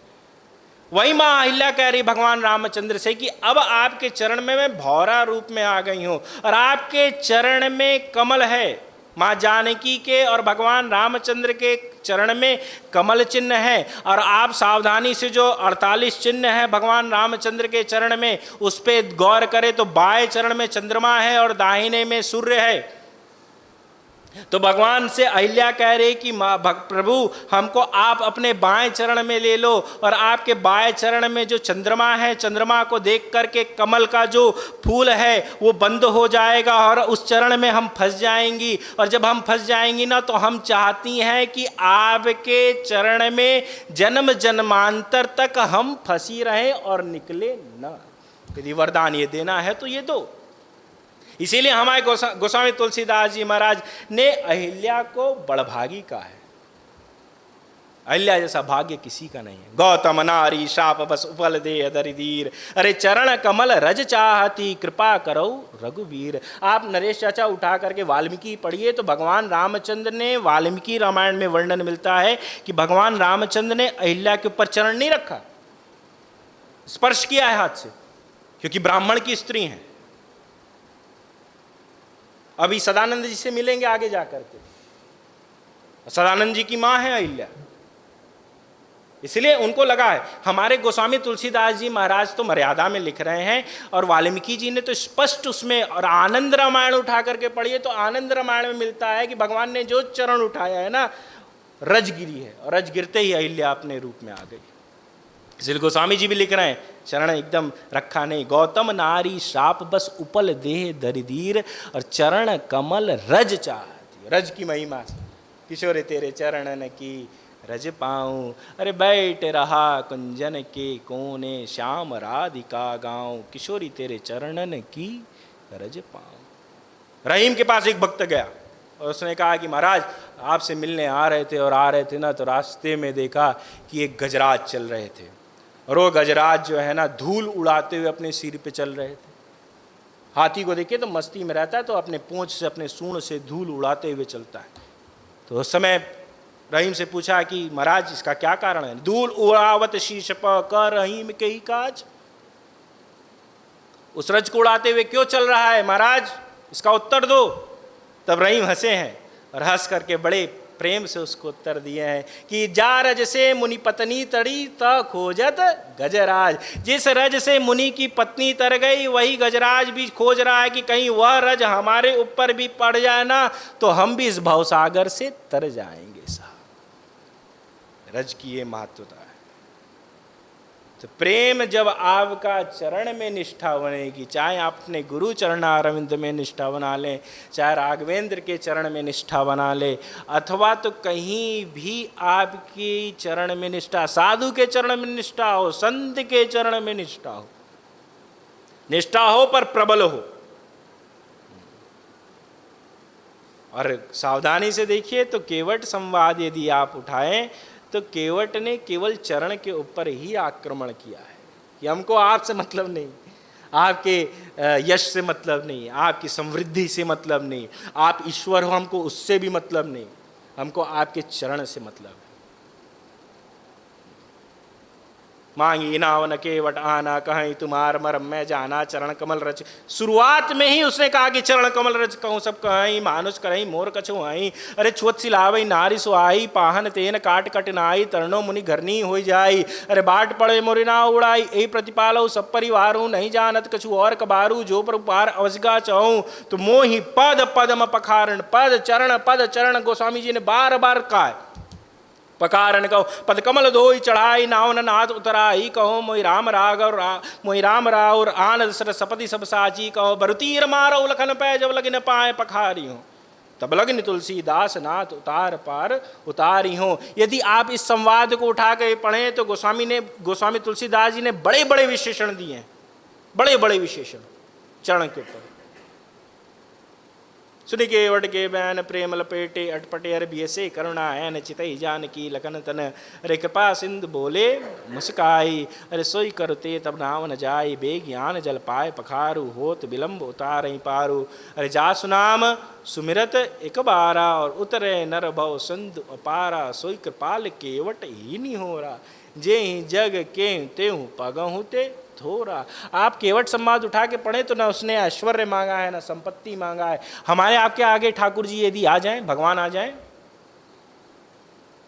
वही माँ अहिल्या कह रही भगवान रामचंद्र से कि अब आपके चरण में मैं भंवरा रूप में आ गई हूं और आपके चरण में कमल है। माँ जानकी के और भगवान रामचंद्र के चरण में कमल चिन्ह है और आप सावधानी से जो 48 चिन्ह है भगवान रामचंद्र के चरण में उस पर गौर करें तो बाएं चरण में चंद्रमा है और दाहिने में सूर्य है। तो भगवान से अहिल्या कह रही कि प्रभु हमको आप अपने बाएं चरण में ले लो और आपके बाएं चरण में जो चंद्रमा है, चंद्रमा को देख करके कमल का जो फूल है वो बंद हो जाएगा और उस चरण में हम फंस जाएंगी। और जब हम फंस जाएंगी ना तो हम चाहती हैं कि आपके चरण में जन्म जन्मांतर तक हम फंसी रहें और निकले ना। यदि वरदान ये देना है तो ये दो। इसीलिए हमारे गोस्वामी तुलसीदास जी महाराज ने अहिल्या को बड़भागी कहा है। अहिल्या जैसा भाग्य किसी का नहीं है। गौतम नारी शाप बस उपल दे दरिदीर, अरे चरण कमल रज चाहती कृपा करो रघुवीर। आप नरेश चाचा उठा करके वाल्मीकि पढ़िए तो भगवान रामचंद्र ने, वाल्मीकि रामायण में वर्णन मिलता है कि भगवान रामचंद्र ने अहिल्या के ऊपर चरण नहीं रखा, स्पर्श किया है हाथ से, क्योंकि ब्राह्मण की स्त्री हैं। अभी सदानंद जी से मिलेंगे आगे जाकर के। सदानंद जी की मां है अहिल्या, इसलिए उनको लगा है। हमारे गोस्वामी तुलसीदास जी महाराज तो मर्यादा में लिख रहे हैं और वाल्मीकि जी ने तो स्पष्ट उसमें, और आनंद रामायण उठा करके पढ़िए तो आनंद रामायण में मिलता है कि भगवान ने जो चरण उठाया है ना रज गिरी है और रज गिरते ही अहिल्या अपने रूप में आ गई। इसलिए गोस्वामी जी भी लिख रहे हैं चरण एकदम रखा नहीं। गौतम नारी श्राप बस उपल देह दरिदीर, और चरण कमल रज चाहती। रज की महिमा किशोरे तेरे चरणन की रज पाऊं, अरे बैठ रहा कुंजन के कोने श्याम राधिका गाऊं, किशोरी तेरे चरणन की रज पाऊं। रहीम के पास एक भक्त गया, और उसने कहा कि महाराज आपसे मिलने आ रहे थे, और आ रहे थे ना तो रास्ते में देखा कि एक गजराज चल रहे थे, और वो गजराज जो है ना धूल उड़ाते हुए अपने सिर पे चल रहे थे। हाथी को देखिए तो मस्ती में रहता है, तो अपने पूंछ से, अपने सूंड से धूल उड़ाते हुए चलता है। तो उस समय रहीम से पूछा कि महाराज इसका क्या कारण है? धूल उड़ावत शीश पर कर रहीम के ही काज, उस रज को उड़ाते हुए क्यों चल रहा है महाराज, इसका उत्तर दो। तब रहीम हंसे हैं, और हंस करके बड़े प्रेम से उसको उत्तर दिए हैं कि जा रज से मुनि पत्नी तड़ी त खोजत गजराज। जिस रज से मुनि की पत्नी तर गई, वही गजराज भी खोज रहा है कि कहीं वह रज हमारे ऊपर भी पड़ जाए ना, तो हम भी इस भवसागर से तर जाएंगे। साहब रज की ये महत्वता है। तो प्रेम जब आपका चरण में निष्ठा बनेगी, चाहे आप अपने गुरु चरणारविंद में निष्ठा बना लें, चाहे राघवेंद्र के चरण में निष्ठा बना ले, अथवा तो कहीं भी आपकी चरण में निष्ठा, साधु के चरण में निष्ठा हो, संत के चरण में निष्ठा हो, निष्ठा हो पर प्रबल हो। और सावधानी से देखिए तो केवट संवाद यदि आप उठाएं तो केवट ने केवल चरण के ऊपर ही आक्रमण किया है कि हमको आपसे मतलब नहीं, आपके यश से मतलब नहीं, आपकी समृद्धि से मतलब नहीं, आप ईश्वर हो हमको उससे भी मतलब नहीं, हमको आपके चरण से मतलब है। मांगी नावन केवट आना कहीं तुम्हार मरम मैं जाना चरण कमल रच। शुरुआत में ही उसने कहा कि चरण कमल रच कहूँ सब कहीं, मानुष करहीं मोर कछु आई, अरे छुअत सिलावई नारी सुहाई, पाहन तेन काट कट नाई, तरनो मुनि घरनी हो जाई, अरे बाट पड़े मोरि ना उड़ाई, ए प्रतिपालो सब परिवारू, नहीं जानत कछु और कबारू, जो पर पार अवसगा चाहूँ, तो मोहि पद पदम पखारण, पद चरण गोस्वामी जी ने बार बार कहा। पकारन कहो पद कमल धोई चढ़ाई, नावन नाथ उतराई, कहो मोहि राम राव और आनंद सर सपति सब साची, कहो बरुतीर मारो लखन पै जब लग न पाए पखारी हो, तब लग्न तुलसीदास नाथ उतार पार उतारी हो। यदि आप इस संवाद को उठा के पढ़ें तो गोस्वामी तुलसीदास जी ने बड़े बड़े विशेषण दिए हैं, बड़े बड़े विशेषण चरण के ऊपर। सुनि केवट के बैन प्रेम लपेटे, अटपटे अर बियसे करुणा ऐन चितई जानकी, लखन तन अरे कृपा सिंधु बोले मुस्काई, अरे सोई करते तब नाव न जाई, बेज्ञान जल पाए पखारू, होत विलंब उतारई पारू, अरे जासु नाम सुमिरत एक बारा, और उतरे नर भव सिंधु अपारा, सोई कृपाल केवट ही नहीं हो रहा, जे ही जग के तेहु पगहु ते थोड़ा। आप केवट संवाद उठा के पढ़े तो ना उसने ऐश्वर्य मांगा है, ना संपत्ति मांगा है। हमारे आपके आगे ठाकुर जी यदि आ जाएं, भगवान आ जाएं,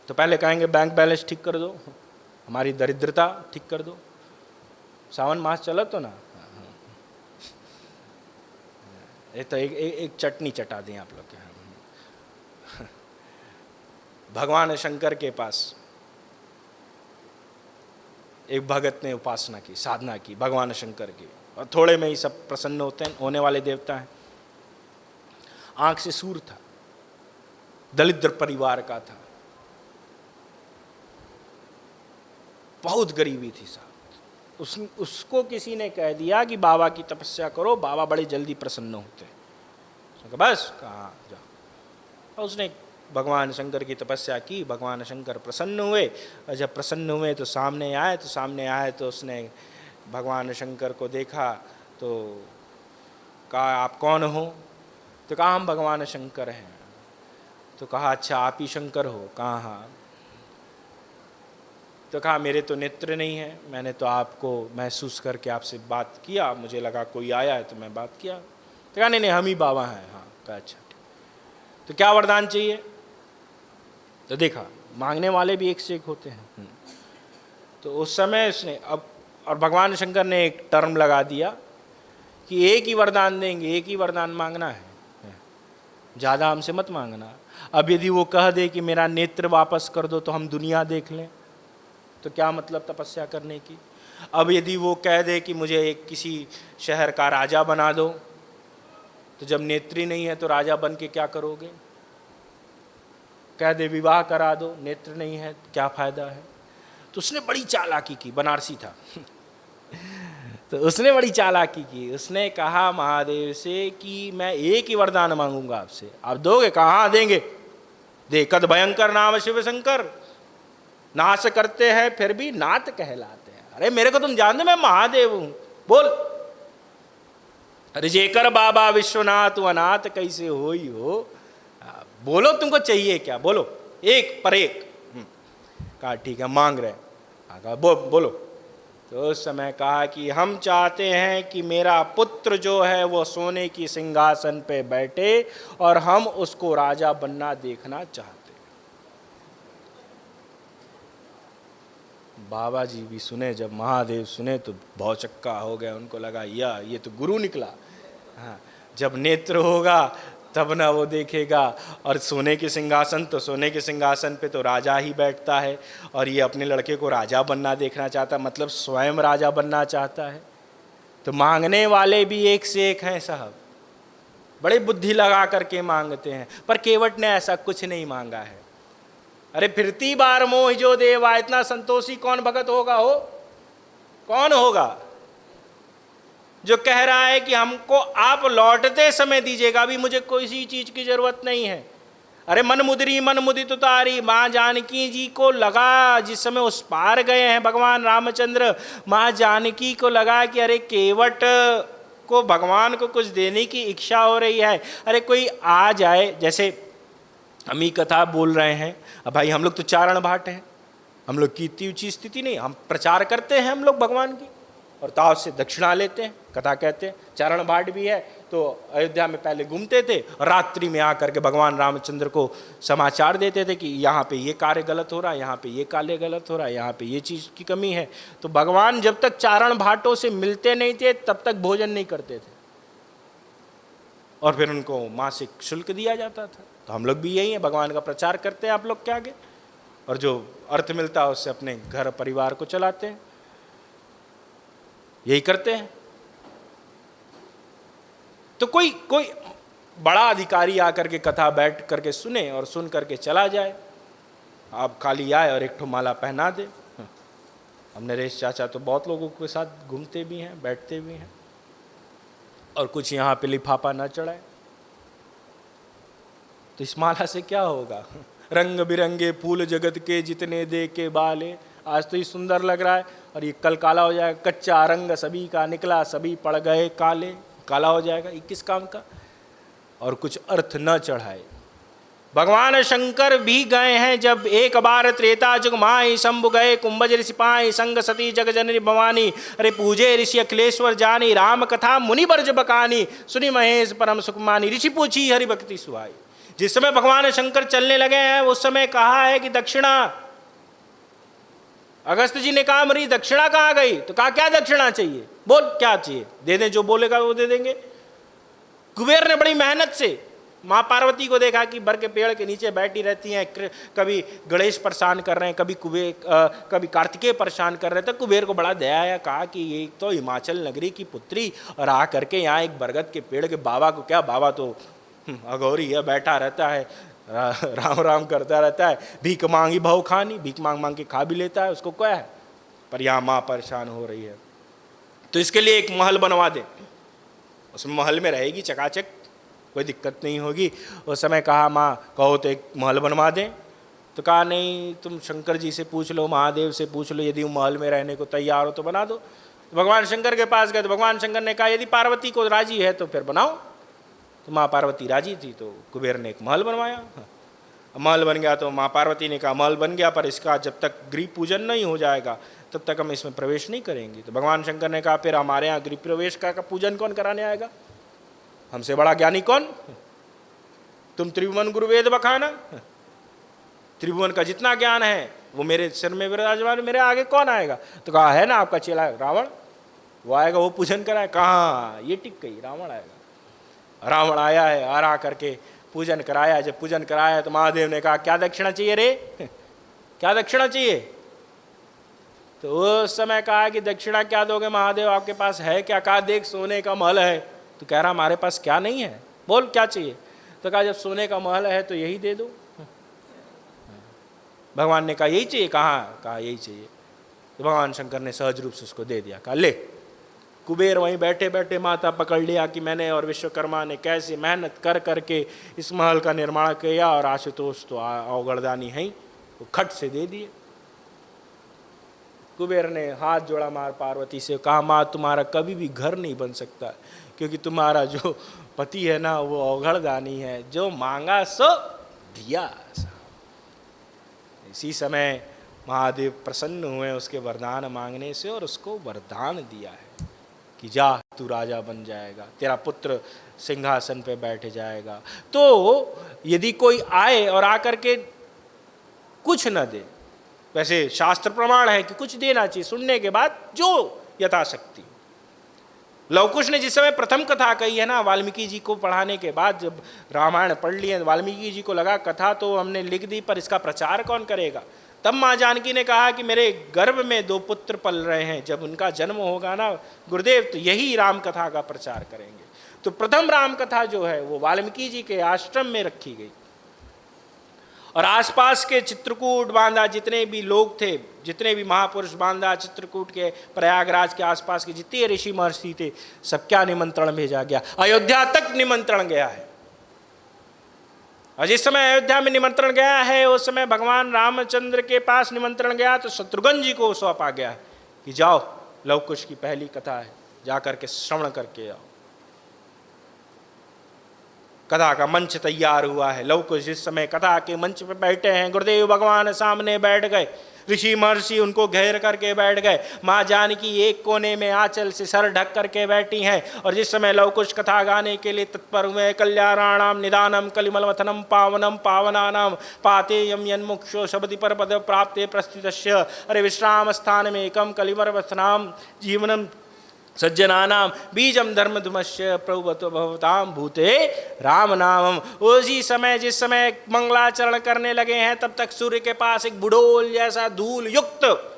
तो पहले कहेंगे बैंक बैलेंस ठीक कर दो, हमारी दरिद्रता ठीक कर दो। सावन मास चलो तो ना, ये तो एक चटनी चटा दें आप लोग के। भगवान शंकर के पास एक भगत ने उपासना की, साधना की भगवान शंकर की, और थोड़े में ही सब प्रसन्न होते हैं, होने वाले देवता हैं। आंख से सूर था, दलिद्र परिवार का था, बहुत गरीबी थी साहब। उसको किसी ने कह दिया कि बाबा की तपस्या करो, बाबा बड़े जल्दी प्रसन्न होते हैं। बस कहाँ जाओ। उसने भगवान शंकर की तपस्या की, भगवान शंकर प्रसन्न हुए, और जब प्रसन्न हुए तो सामने आए तो उसने भगवान शंकर को देखा तो कहा आप कौन हो? तो कहा हम भगवान शंकर हैं। तो कहा अच्छा आप ही शंकर हो? कहा हाँ। तो कहा मेरे तो नेत्र नहीं है, मैंने तो आपको महसूस करके आपसे बात किया, मुझे लगा कोई आया है तो मैं बात किया। तो कहा नहीं हम ही बाबा हैं। हाँ। कहा अच्छा तो क्या वरदान चाहिए? तो देखा मांगने वाले भी एक से एक होते हैं। तो उस समय उसने अब, और भगवान शंकर ने एक टर्म लगा दिया कि एक ही वरदान देंगे, एक ही वरदान मांगना है, ज़्यादा हमसे मत मांगना। अब यदि वो कह दे कि मेरा नेत्र वापस कर दो तो हम दुनिया देख लें, तो क्या मतलब तपस्या करने की। अब यदि वो कह दे कि मुझे एक किसी शहर का राजा बना दो, तो जब नेत्री नहीं है तो राजा बन के क्या करोगे। कह दे विवाह करा दो, नेत्र नहीं है क्या फायदा है। तो उसने बड़ी चालाकी की, बनारसी था तो उसने बड़ी चालाकी की, उसने कहा महादेव से कि मैं एक ही वरदान मांगूंगा आपसे, आप दोगे? कहाँ देंगे? दे कद भयंकर नाम शिव शंकर, नाश करते हैं फिर भी नाथ कहलाते हैं। अरे मेरे को तुम जानते, मैं महादेव हूं, बोल। अरे जेकर बाबा विश्वनाथ अनाथ कैसे हो ही हो, बोलो तुमको चाहिए क्या, बोलो एक पर एक। कहा ठीक है मांग रहे। कहा बोलो। तो उस समय कहा कि हम चाहते हैं कि मेरा पुत्र जो है वो सोने की सिंहासन पे बैठे और हम उसको राजा बनना देखना चाहते। बाबा जी भी सुने, जब महादेव सुने तो भौचक्का हो गया, उनको लगा ये तो गुरु निकला। हाँ, जब नेत्र होगा तब ना वो देखेगा, और सोने के सिंहासन, तो सोने के सिंहासन पे तो राजा ही बैठता है, और ये अपने लड़के को राजा बनना देखना चाहता, मतलब स्वयं राजा बनना चाहता है। तो मांगने वाले भी एक से एक हैं साहब, बड़े बुद्धि लगा करके मांगते हैं, पर केवट ने ऐसा कुछ नहीं मांगा है। अरे फिरती बार मोह जो देवा, इतना संतोषी कौन भगत होगा हो? कौन होगा जो कह रहा है कि हमको आप लौटते समय दीजिएगा, अभी मुझे कोई चीज की जरूरत नहीं है। अरे मन मुदित उतारी, माँ जानकी जी को लगा, जिस समय उस पार गए हैं भगवान रामचंद्र, माँ जानकी को लगा कि अरे केवट को भगवान को कुछ देने की इच्छा हो रही है, अरे कोई आ जाए। जैसे हम ही कथा बोल रहे हैं, अब भाई हम लोग तो चारण भाट हैं, हम लोग की इतनी ऊंची स्थिति नहीं, हम प्रचार करते हैं हम लोग भगवान की, और ताव से दक्षिणा लेते हैं, कथा कहते हैं। चारण भाट भी है, तो अयोध्या में पहले घूमते थे, रात्रि में आकर के भगवान रामचंद्र को समाचार देते थे कि यहाँ पे ये कार्य गलत हो रहा है, यहाँ पे ये कार्य गलत हो रहा है, यहाँ पे ये चीज़ की कमी है। तो भगवान जब तक चारण भाटों से मिलते नहीं थे तब तक भोजन नहीं करते थे, और फिर उनको मासिक शुल्क दिया जाता था। तो हम लोग भी यही है, भगवान का प्रचार करते हैं आप लोग के आगे, और जो अर्थ मिलता है उससे अपने घर परिवार को चलाते हैं, यही करते हैं। तो कोई बड़ा अधिकारी आकर के कथा बैठ करके सुने और सुन करके चला जाए, आप खाली आए और एक ठो माला पहना दे। हम नरेश चाचा तो बहुत लोगों के साथ घूमते भी हैं, बैठते भी हैं, और कुछ यहाँ पे लिफाफा न चढ़ाए। तो इस माला से क्या होगा? रंग बिरंगे फूल जगत के जितने दे के बाले, आज तो ये सुंदर लग रहा है और ये कल काला हो जाएगा। कच्चा रंग सभी का निकला, सभी पड़ गए काले, काला हो जाएगा। ये किस काम का? और कुछ अर्थ न चढ़ाए। भगवान शंकर भी गए हैं, जब एक बार त्रेता जुग माई शंभु गए, कुंभज ऋषि पाई संग सती जग जननी भवानी, अरे पूजे ऋषि अखिलेश्वर जानी, राम कथा मुनि बरज बकानी, सुनी महेश परम सुखमानी, ऋषि पूछी हरि भक्ति सुहाई। जिस समय भगवान शंकर चलने लगे हैं उस समय कहा है कि दक्षिणा। अगस्त जी ने कहा मरी दक्षिणा कहाँ गई? तो कहा क्या दक्षिणा चाहिए, बोल क्या चाहिए, दे दें, जो बोलेगा वो दे देंगे। कुबेर ने बड़ी मेहनत से माँ पार्वती को देखा कि बर के पेड़ के नीचे बैठी रहती हैं, कभी गणेश परेशान कर रहे हैं, कभी कार्तिकेय परेशान कर रहे थे। कुबेर को बड़ा दया आया, कहा कि ये तो हिमाचल नगरी की पुत्री और आ करके यहाँ एक बरगद के पेड़ के बाबा को, क्या बाबा तो अघोरी है, बैठा रहता है, राम राम करता रहता है, भीख मांगी भाव खानी, भीख मांग मांग के खा भी लेता है, उसको क्या है। पर यहाँ माँ परेशान हो रही है, तो इसके लिए एक महल बनवा दे, उस महल में रहेगी चकाचक, कोई दिक्कत नहीं होगी। उस समय कहा माँ कहो तो एक महल बनवा दें। तो कहा नहीं, तुम शंकर जी से पूछ लो, महादेव से पूछ लो, यदि वो महल में रहने को तैयार हो तो बना दो। तो भगवान शंकर के पास गए तो भगवान शंकर ने कहा यदि पार्वती को राजी है तो फिर बनाओ। तो माँ पार्वती राजी थी, तो कुबेर ने एक महल बनवाया। महल बन गया तो माँ पार्वती ने कहा महल बन गया, पर इसका जब तक गृह पूजन नहीं हो जाएगा तब तक हम इसमें प्रवेश नहीं करेंगे। तो भगवान शंकर ने कहा फिर हमारे यहाँ गृह प्रवेश का पूजन कौन कराने आएगा, हमसे बड़ा ज्ञानी कौन? तुम त्रिभुवन गुरु वेद बखाना, त्रिभुवन का जितना ज्ञान है वो मेरे सिर में विराजमान, मेरे आगे कौन आएगा? तो कहा है ना आपका चेला रावण, वो आएगा, वो पूजन कराए। कहाँ, ये टिक गई, रावण आएगा। रावण आया है, आ करके पूजन कराया। जब पूजन कराया तो महादेव ने कहा क्या दक्षिणा चाहिए रे, क्या दक्षिणा चाहिए? तो उस समय कहा कि दक्षिणा क्या दोगे महादेव, आपके पास है क्या? कहा देख सोने का महल है। तो कह रहा हमारे पास क्या नहीं है, बोल क्या चाहिए? तो कहा जब सोने का महल है तो यही दे दो। भगवान ने कहा यही चाहिए? कहा यही चाहिए। तो भगवान शंकर ने सहज रूप से उसको दे दिया। कहा ले, कुबेर वहीं बैठे बैठे माथा पकड़ लिया कि मैंने और विश्वकर्मा ने कैसे मेहनत कर करके इस महल का निर्माण किया, और आशुतोष तो अवगढ़दानी है ही, वो खट से दे दिए। कुबेर ने हाथ जोड़ा मार पार्वती से, कहा माँ तुम्हारा कभी भी घर नहीं बन सकता, क्योंकि तुम्हारा जो पति है ना वो अवगढ़दानी है, जो मांगा सो दिया। इसी समय महादेव प्रसन्न हुए उसके वरदान मांगने से, और उसको वरदान दिया है कि जा तू राजा बन जाएगा, तेरा पुत्र सिंहासन पे बैठ जाएगा। तो यदि कोई आए और आकर के कुछ न दे, वैसे शास्त्र प्रमाण है कि कुछ देना चाहिए, सुनने के बाद जो यथाशक्ति। लवकुश ने जिस समय प्रथम कथा कही है ना वाल्मीकि जी को पढ़ाने के बाद, जब रामायण पढ़ लिए वाल्मीकि जी को लगा कथा तो हमने लिख दी पर इसका प्रचार कौन करेगा, तब माँ जानकी ने कहा कि मेरे गर्भ में 2 पुत्र पल रहे हैं, जब उनका जन्म होगा ना गुरुदेव तो यही राम कथा का प्रचार करेंगे। तो प्रथम राम कथा जो है वो वाल्मीकि जी के आश्रम में रखी गई, और आसपास के चित्रकूट बांदा जितने भी लोग थे, जितने भी महापुरुष बांदा चित्रकूट के प्रयागराज के आसपास के जितने ऋषि महर्षि थे, सबका निमंत्रण भेजा गया। अयोध्या तक निमंत्रण गया है, और जिस समय अयोध्या में निमंत्रण गया है उस समय भगवान रामचंद्र के पास निमंत्रण गया तो शत्रुघ्न जी को सौंपा गया कि जाओ लवकुश की पहली कथा है, जाकर के श्रवण करके आओ। कथा का मंच तैयार हुआ है। लवकुश जिस समय कथा के मंच पर बैठे हैं, गुरुदेव भगवान सामने बैठ गए, ऋषि महर्षि उनको घेर करके बैठ गए, माँ जानकी एक कोने में आंचल से सर ढक करके बैठी हैं, और जिस समय लवकुश कथा गाने के लिए तत्पर हुए, कल्याणानाम निदानम कलिमलमथनम पावनम पावनानाम पातेयम यन्मुक्षो शबदि पर पद प्राप्ते प्रस्थितस्य, अरे विश्राम स्थान में एकम कलिमलमथनाम जीवनम सज्जनानाम बीजम धर्मधुमस्य प्रभुवतो भवताम भूते राम नामम। उसी समय जिस समय मंगलाचरण करने लगे हैं तब तक सूर्य के पास एक बुडोल जैसा धूल युक्त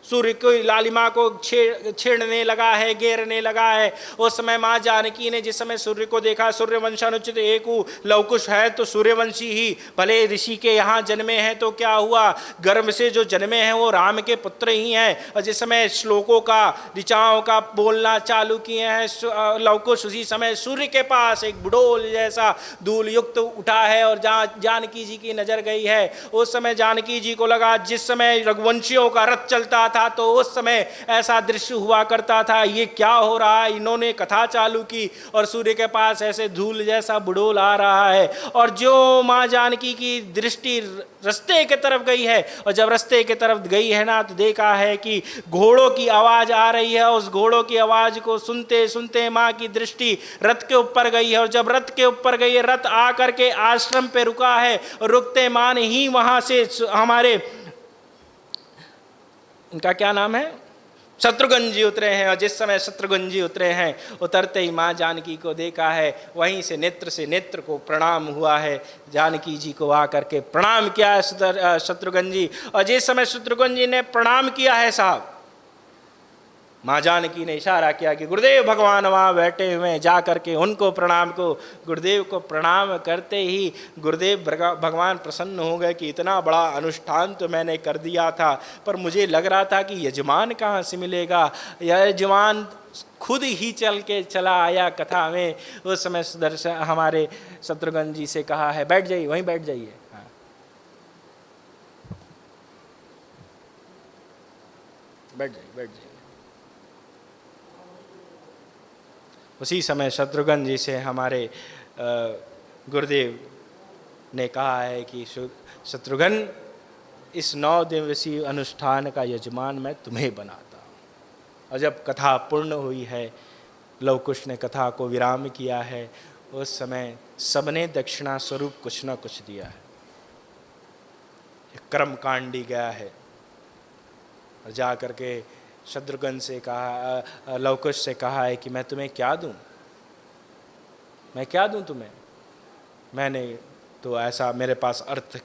सूर्य की लालिमा को छेड़ने लगा है, घेरने लगा है। उस समय माँ जानकी ने जिस समय सूर्य को देखा, सूर्यवंशानुचित एकु लवकुश है तो सूर्यवंशी ही, भले ऋषि के यहाँ जन्मे हैं तो क्या हुआ, गर्भ से जो जन्मे हैं वो राम के पुत्र ही हैं। और जिस समय श्लोकों का ऋचाओं का बोलना चालू किए हैं लवकुश, उसी समय सूर्य के पास एक बुडोल जैसा धूल युक्त उठा है, और जहाँ जानकी जी की नजर गई है उस समय जानकी जी को लगा जिस समय रघुवंशियों का रथ चलता था तो उस समय ऐसा दृश्य हुआ करता था, ये क्या हो रहा है। इन्होंने कथा चालू की और सूर्य के पास ऐसे धूल जैसा बुडोल आ रहा है, और जो माँ जानकी की दृष्टि रास्ते की तरफ गई है, और जब रास्ते की तरफ गई है ना तो देखा है कि घोड़ों की आवाज आ रही है। उस घोड़ों की आवाज को सुनते सुनते माँ की दृष्टि रथ के ऊपर गई है, और जब रथ के ऊपर गई है रथ आकर के आश्रम पे रुका है, और रुकते मान ही वहां से हमारे उनका क्या नाम है शत्रुघ्न जी उतरे हैं। और जिस समय शत्रुघ्न जी उतरे हैं उतरते ही माँ जानकी को देखा है, वहीं से नेत्र को प्रणाम हुआ है। जानकी जी को आकर के प्रणाम किया है शत्रुघ्न जी, और जिस समय शत्रुघ्न जी ने प्रणाम किया है साहब, माँ जानकी ने इशारा किया कि गुरुदेव भगवान वहाँ बैठे हुए हैं, जा करके उनको प्रणाम को। गुरुदेव को प्रणाम करते ही गुरुदेव भगवान प्रसन्न हो गए कि इतना बड़ा अनुष्ठान तो मैंने कर दिया था, पर मुझे लग रहा था कि यजमान कहाँ से मिलेगा। यजमान खुद ही चल के चला आया कथा में। उस समय सुदर्शन हमारे शत्रुघ्न जी से कहा है बैठ जाइए, वहीं बैठ जाइए। हाँ, बैठ जाइए बैठ जाइए। उसी समय शत्रुघ्न जी से हमारे गुरुदेव ने कहा है कि शत्रुघ्न इस 9 दिवसीय अनुष्ठान का यजमान मैं तुम्हें बनाता हूँ। और जब कथा पूर्ण हुई है, लवकुश ने कथा को विराम किया है, उस समय सबने दक्षिणा स्वरूप कुछ न कुछ दिया है। कर्म कांडी गया है, और जा करके शत्रुघ्न से कहा, लवकुश से कहा है कि मैं तुम्हें क्या दूं, मैं क्या दूं तुम्हें, मैंने तो ऐसा मेरे पास अर्थ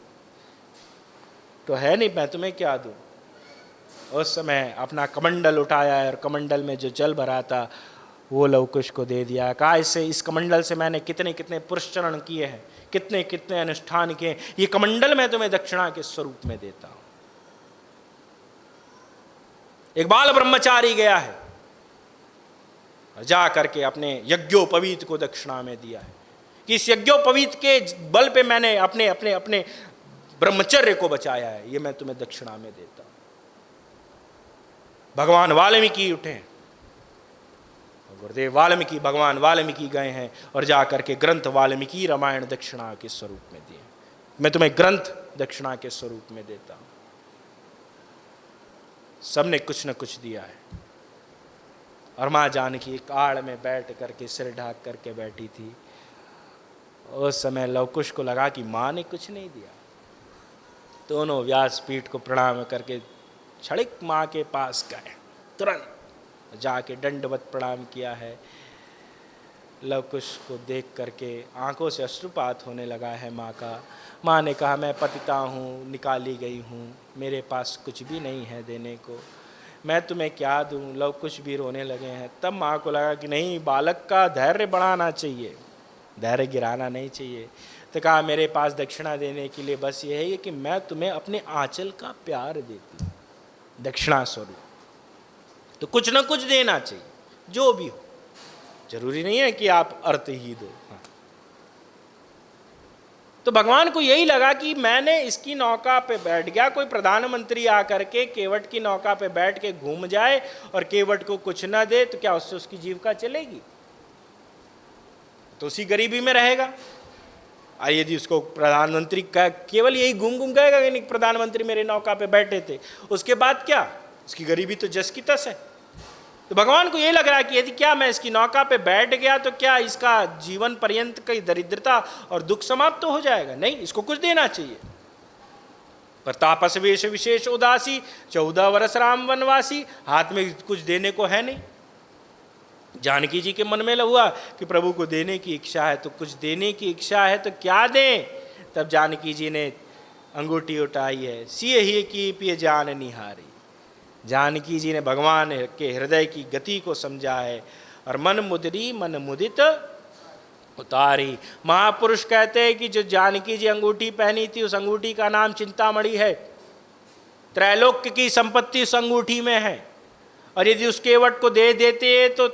तो है नहीं, मैं तुम्हें क्या दूं। उस समय अपना कमंडल उठाया है, और कमंडल में जो जल भरा था वो लवकुश को दे दिया। कहा इससे इस कमंडल से मैंने कितने कितने पुरुषचरण किए हैं, कितने कितने अनुष्ठान किए, ये कमंडल मैं तुम्हें दक्षिणा के स्वरूप में देता हूं। एक बाल ब्रह्मचारी गया है, जा करके अपने यज्ञोपवीत को दक्षिणा में दिया है कि इस यज्ञोपवीत के बल पे मैंने अपने अपने अपने ब्रह्मचर्य को बचाया है, ये मैं तुम्हें दक्षिणा में देता हूं। भगवान वाल्मीकि उठे, गुरुदेव वाल्मीकि, भगवान वाल्मीकि गए हैं और जाकर के ग्रंथ वाल्मीकि रामायण दक्षिणा के स्वरूप में दिए। मैं तुम्हें ग्रंथ दक्षिणा के स्वरूप में देता हूं। सबने कुछ न कुछ दिया है। और माँ जानकी एक आड़ में बैठ करके सिर ढाक करके बैठी थी। उस समय लवकुश को लगा कि माँ ने कुछ नहीं दिया। दोनों व्यासपीठ को प्रणाम करके क्षणिक माँ के पास गए, तुरंत जाके दंडवत प्रणाम किया है। लवकुश को देख करके आंखों से अश्रुपात होने लगा है माँ का। माँ ने कहा, मैं पतिता हूँ, निकाली गई हूँ, मेरे पास कुछ भी नहीं है देने को, मैं तुम्हें क्या दूँ। लवकुश भी रोने लगे हैं। तब माँ को लगा कि नहीं, बालक का धैर्य बढ़ाना चाहिए, धैर्य गिराना नहीं चाहिए। तो कहा, मेरे पास दक्षिणा देने के लिए बस ये है कि मैं तुम्हें अपने आंचल का प्यार देती हूँ दक्षिणा स्वरूप, तो कुछ न कुछ देना चाहिए, जो भी हो। जरूरी नहीं है कि आप अर्थ ही दो। हाँ। तो भगवान को यही लगा कि मैंने इसकी नौका पे बैठ गया, कोई प्रधानमंत्री आकर के केवट की नौका पे बैठ के घूम जाए और केवट को कुछ ना दे, तो क्या उससे उसकी जीविका चलेगी? तो उसी गरीबी में रहेगा। और यदि उसको प्रधानमंत्री का केवल यही घूम घूम गएगा कि नहीं, प्रधानमंत्री मेरे नौका पे बैठे थे, उसके बाद क्या? उसकी गरीबी तो जस की तस है। तो भगवान को ये लग रहा है कि यदि क्या मैं इसकी नौका पे बैठ गया तो क्या इसका जीवन पर्यंत की दरिद्रता और दुख समाप्त तो हो जाएगा? नहीं, इसको कुछ देना चाहिए। पर तापस वेश विशेष उदासी, 14 वर्ष राम वनवासी, हाथ में कुछ देने को है नहीं। जानकी जी के मन में हुआ कि प्रभु को देने की इच्छा है, तो कुछ देने की इच्छा है तो क्या दें? तब जानकी जी ने अंगूठी उठाई है, सिय ही की पिय जान निहारी। जानकी जी ने भगवान के हृदय की गति को समझा है और मन मुदरी मन मुदित उतारी। महापुरुष कहते हैं कि जो जानकी जी अंगूठी पहनी थी, उस अंगूठी का नाम चिंतामणि है। त्रैलोक्य की संपत्ति उस अंगूठी में है, और यदि उस केवट को दे देते तो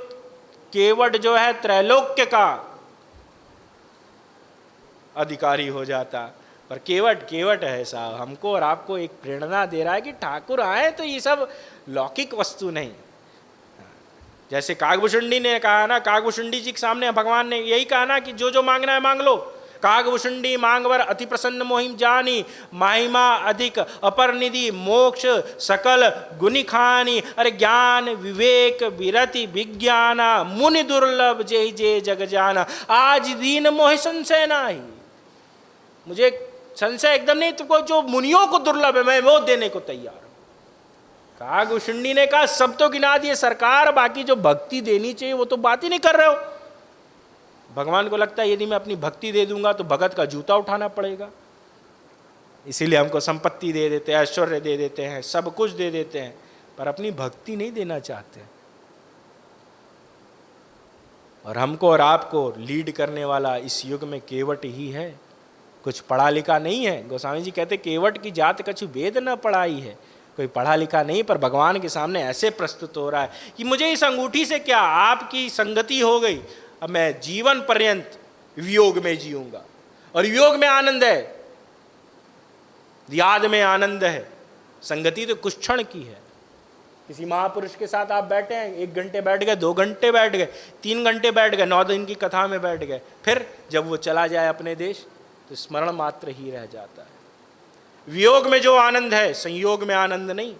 केवट जो है त्रैलोक्य का अधिकारी हो जाता। पर केवट केवट है साहब, हमको और आपको एक प्रेरणा दे रहा है कि ठाकुर आए तो ये सब लौकिक वस्तु नहीं। जैसे कागभूषुंडी ने कहा ना, कागभूषुंडी जी के सामने भगवान ने यही कहा ना कि जो जो मांगना है मांग लो। कागभूषुंडी मांगवर अति प्रसन्न मोहिम जानी, महिमा अधिक अपर निधि मोक्ष सकल गुनि खानी। अरे ज्ञान विवेक विरति विज्ञाना, मुनि दुर्लभ जय जय जग जाना। आज दीन मोहि संशय नाही, मुझे संशय एकदम नहीं, तुमको जो मुनियों को दुर्लभ है मैं वो देने को तैयार हूं। कागभूषुंडी ने कहा, सब तो गिना दिए सरकार, बाकी जो भक्ति देनी चाहिए वो तो बात ही नहीं कर रहे हो। भगवान को लगता है यदि मैं अपनी भक्ति दे दूंगा तो भगत का जूता उठाना पड़ेगा, इसीलिए हमको संपत्ति दे देते हैं, ऐश्वर्य दे देते हैं, सब कुछ दे देते हैं, पर अपनी भक्ति नहीं देना चाहते। और हमको और आपको लीड करने वाला इस युग में केवट ही है, कुछ पढ़ा लिखा नहीं है। गोस्वामी जी कहते केवट की जात कछु वेद न पढ़ाई है, कोई पढ़ा लिखा नहीं, पर भगवान के सामने ऐसे प्रस्तुत हो रहा है कि मुझे इस अंगूठी से क्या, आपकी संगति हो गई, अब मैं जीवन पर्यंत वियोग में जीऊंगा। और वियोग में आनंद है, याद में आनंद है, संगति तो कुछ क्षण की है। किसी महापुरुष के साथ आप बैठे हैं, 1 घंटे बैठ गए, 2 घंटे बैठ गए, 3 घंटे बैठ गए, 9 दिन की कथा में बैठ गए, फिर जब वो चला जाए अपने देश तो स्मरण मात्र ही रह जाता है। वियोग में जो आनंद है, संयोग में आनंद नहीं।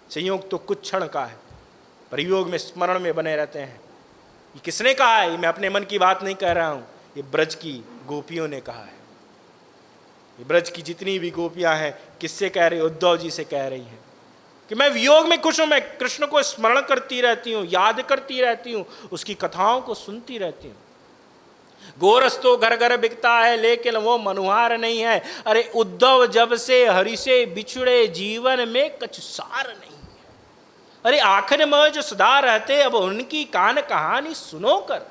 संयोग तो कुछ क्षण का है, पर वियोग में स्मरण में बने रहते हैं। ये किसने कहा है? मैं अपने मन की बात नहीं कह रहा हूं, ये ब्रज की गोपियों ने कहा है। ये ब्रज की जितनी भी गोपियां हैं किससे कह रही? उद्धव जी से कह रही हैं कि मैं वियोग में खुश हूं, मैं कृष्ण को स्मरण करती रहती हूं, याद करती रहती हूं, उसकी कथाओं को सुनती रहती हूं। गोरस तो घर घर बिकता है लेकिन वो मनुहार नहीं है। अरे उद्धव जब से हरि से बिछुड़े जीवन में कछु सार नहीं है। अरे आखिर में जो सदा रहते, अब उनकी कान कहानी सुनो कर,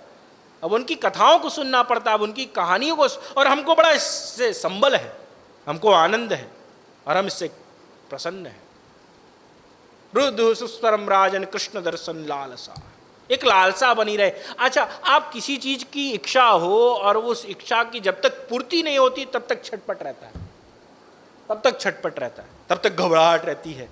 अब उनकी कथाओं को सुनना पड़ता, अब उनकी कहानियों को, और हमको बड़ा इससे संबल है, हमको आनंद है और हम इससे प्रसन्न है। रुद्ध सुस्वरम राजन कृष्ण दर्शन लालसा। एक लालसा बनी रहे। अच्छा, आप किसी चीज की इच्छा हो और उस इच्छा की जब तक पूर्ति नहीं होती तब तक छटपट रहता है, तब तक छटपट रहता है, तब तक घबराहट रहती है,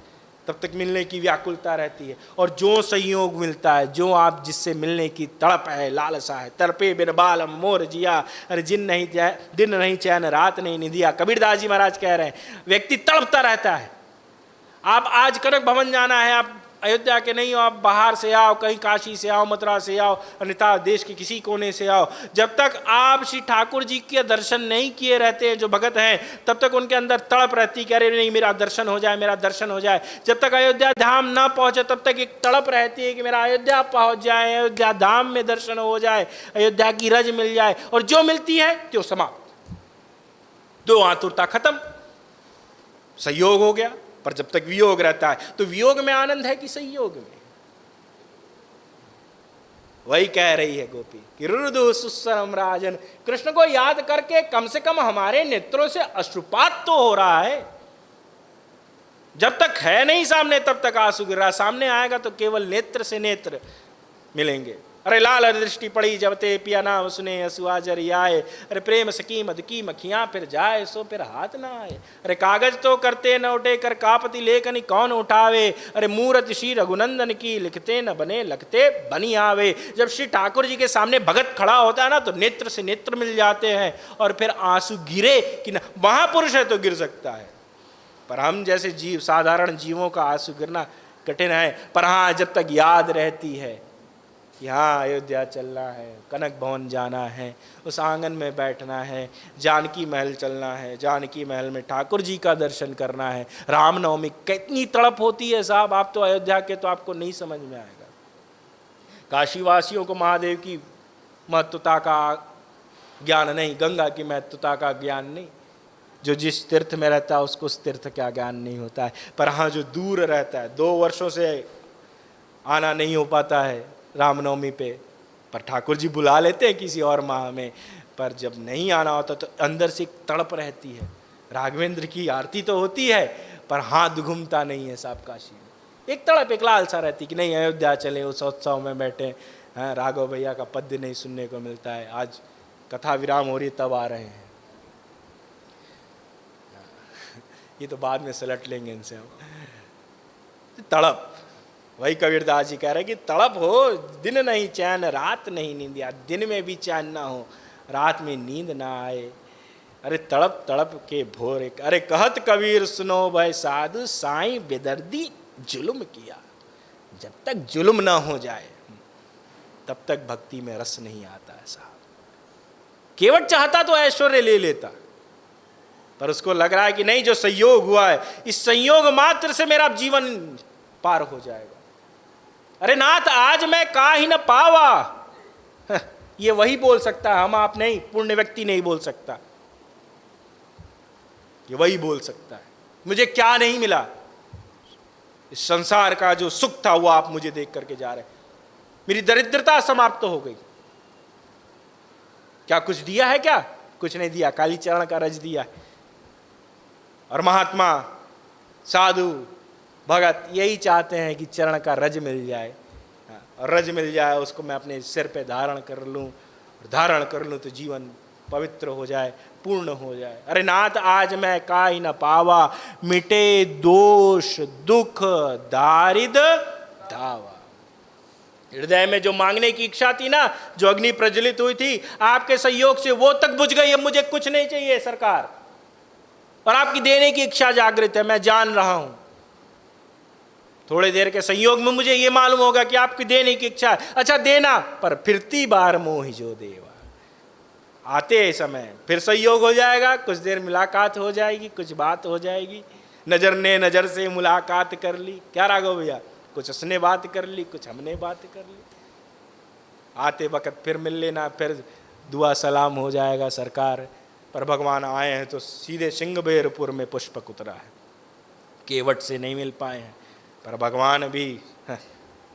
तब तक मिलने की व्याकुलता रहती है। और जो संयोग मिलता है, जो आप जिससे मिलने की तड़प है, लालसा है, तड़पे बिन बालम मोर जिया, अरे दिन नहीं चैन रात नहीं निंदिया, कबीरदास जी महाराज कह रहे हैं, व्यक्ति तड़पता रहता है। आप आज कनक भवन जाना है, आप अयोध्या के नहीं हो, आप बाहर से आओ, कहीं काशी से आओ, मथुरा से आओ, अन्यथा देश के किसी कोने से आओ, जब तक आप श्री ठाकुर जी के दर्शन नहीं किए रहते हैं जो भगत हैं, तब तक उनके अंदर तड़प रहती कि अरे नहीं मेरा दर्शन हो जाए, मेरा दर्शन हो जाए। जब तक अयोध्या धाम ना पहुंचे तब तक एक तड़प रहती है कि मेरा अयोध्या पहुंच जाए, अयोध्या धाम में दर्शन हो जाए, अयोध्या की रज मिल जाए। और जो मिलती है तो समाप्त, दो आतुरता खत्म, संयोग हो गया। पर जब तक वियोग रहता है तो वियोग में आनंद है कि संयोग में? वही कह रही है गोपी कि रुदु सुस्वरम राजन, कृष्ण को याद करके कम से कम हमारे नेत्रों से अश्रुपात तो हो रहा है। जब तक है नहीं सामने तब तक आंसू गिर रहा, सामने आएगा तो केवल नेत्र से नेत्र मिलेंगे। अरे लाल दृष्टि पड़ी जब ते पिया नाम सुने असुआ जरियाए, अरे प्रेम सकी मद की मखियां फिर जाए सो फिर हाथ ना आए। अरे कागज तो करते न उठे कर कापति लेखनी कौन उठावे, अरे मूरत श्री रघुनंदन की लिखते न बने लगते बनी आवे। जब श्री ठाकुर जी के सामने भगत खड़ा होता है ना तो नेत्र से नेत्र मिल जाते हैं और फिर आंसू गिरे कि ना, महापुरुष है तो गिर सकता है, पर हम जैसे जीव, साधारण जीवों का आंसू गिरना कठिन है। पर हाँ, जब तक याद रहती है कि हाँ अयोध्या चलना है, कनक भवन जाना है, उस आंगन में बैठना है, जानकी महल चलना है, जानकी महल में ठाकुर जी का दर्शन करना है, रामनवमी कितनी तड़प होती है साहब। आप तो अयोध्या के तो आपको नहीं समझ में आएगा। काशीवासियों को महादेव की महत्वता का ज्ञान नहीं, गंगा की महत्वता का ज्ञान नहीं, जो जिस तीर्थ में रहता है उसको उस तीर्थ का ज्ञान नहीं होता है। पर हाँ, जो दूर रहता है, 2 वर्षों से आना नहीं हो पाता है रामनवमी पे, पर ठाकुर जी बुला लेते हैं किसी और माह में, पर जब नहीं आना होता तो अंदर से एक तड़प रहती है। राघवेंद्र की आरती तो होती है पर हाथ घूमता नहीं है साहब काशी में। एक तड़प, एक लालसा रहती कि नहीं अयोध्या चले, उस उत्सव में बैठे हैं, राघव भैया का पद्य नहीं सुनने को मिलता है, आज कथा विराम हो रही तब आ रहे हैं। ये तो बाद में सलट लेंगे इनसे हम। तड़प, वही कबीरदास जी कह रहे हैं कि तड़प हो, दिन नहीं चैन रात नहीं नींदिया, दिन में भी चैन ना हो, रात में नींद ना आए। अरे तड़प तड़प के भोर, अरे कहत कबीर सुनो भाई साधु, साईं बेदर्दी जुल्म किया। जब तक जुल्म ना हो जाए तब तक भक्ति में रस नहीं आता है साहब। केवट चाहता तो ऐश्वर्य ले लेता, पर उसको लग रहा है कि नहीं, जो संयोग हुआ है, इस संयोग मात्र से मेरा जीवन पार हो जाएगा। अरे नाथ आज मैं का ही न पावा, ये वही बोल सकता है, हम आप नहीं, पुण्य व्यक्ति नहीं बोल सकता, ये वही बोल सकता है। मुझे क्या नहीं मिला, इस संसार का जो सुख था वो आप मुझे देख करके जा रहे, मेरी दरिद्रता समाप्त तो हो गई। क्या कुछ दिया है? क्या कुछ नहीं दिया, काली चरण का रज दिया। और महात्मा, साधु, भगत यही चाहते हैं कि चरण का रज मिल जाए, और रज मिल जाए उसको मैं अपने सिर पे धारण कर लूं, और धारण कर लूं तो जीवन पवित्र हो जाए, पूर्ण हो जाए। अरे नाथ आज मैं का ही न पावा, मिटे दोष दुख दारिद दावा। हृदय में जो मांगने की इच्छा थी ना, जो अग्नि प्रज्वलित हुई थी, आपके सहयोग से वो तक बुझ गई। अब मुझे कुछ नहीं चाहिए सरकार, और आपकी देने की इच्छा जागृत है, मैं जान रहा हूं। थोड़े देर के संयोग में मुझे ये मालूम होगा कि आपकी देने की इच्छा है। अच्छा देना, पर फिरती बार मोहि जो देवा। आते समय फिर संयोग हो जाएगा, कुछ देर मुलाकात हो जाएगी, कुछ बात हो जाएगी, नजर ने नजर से मुलाकात कर ली। क्या राघव भैया, कुछ उसने बात कर ली, कुछ हमने बात कर ली, आते वक्त फिर मिल लेना, फिर दुआ सलाम हो जाएगा सरकार। पर भगवान आए हैं तो सीधे सिंहबेरपुर में पुष्पक उतरा है, केवट से नहीं मिल पाए हैं। पर भगवान भी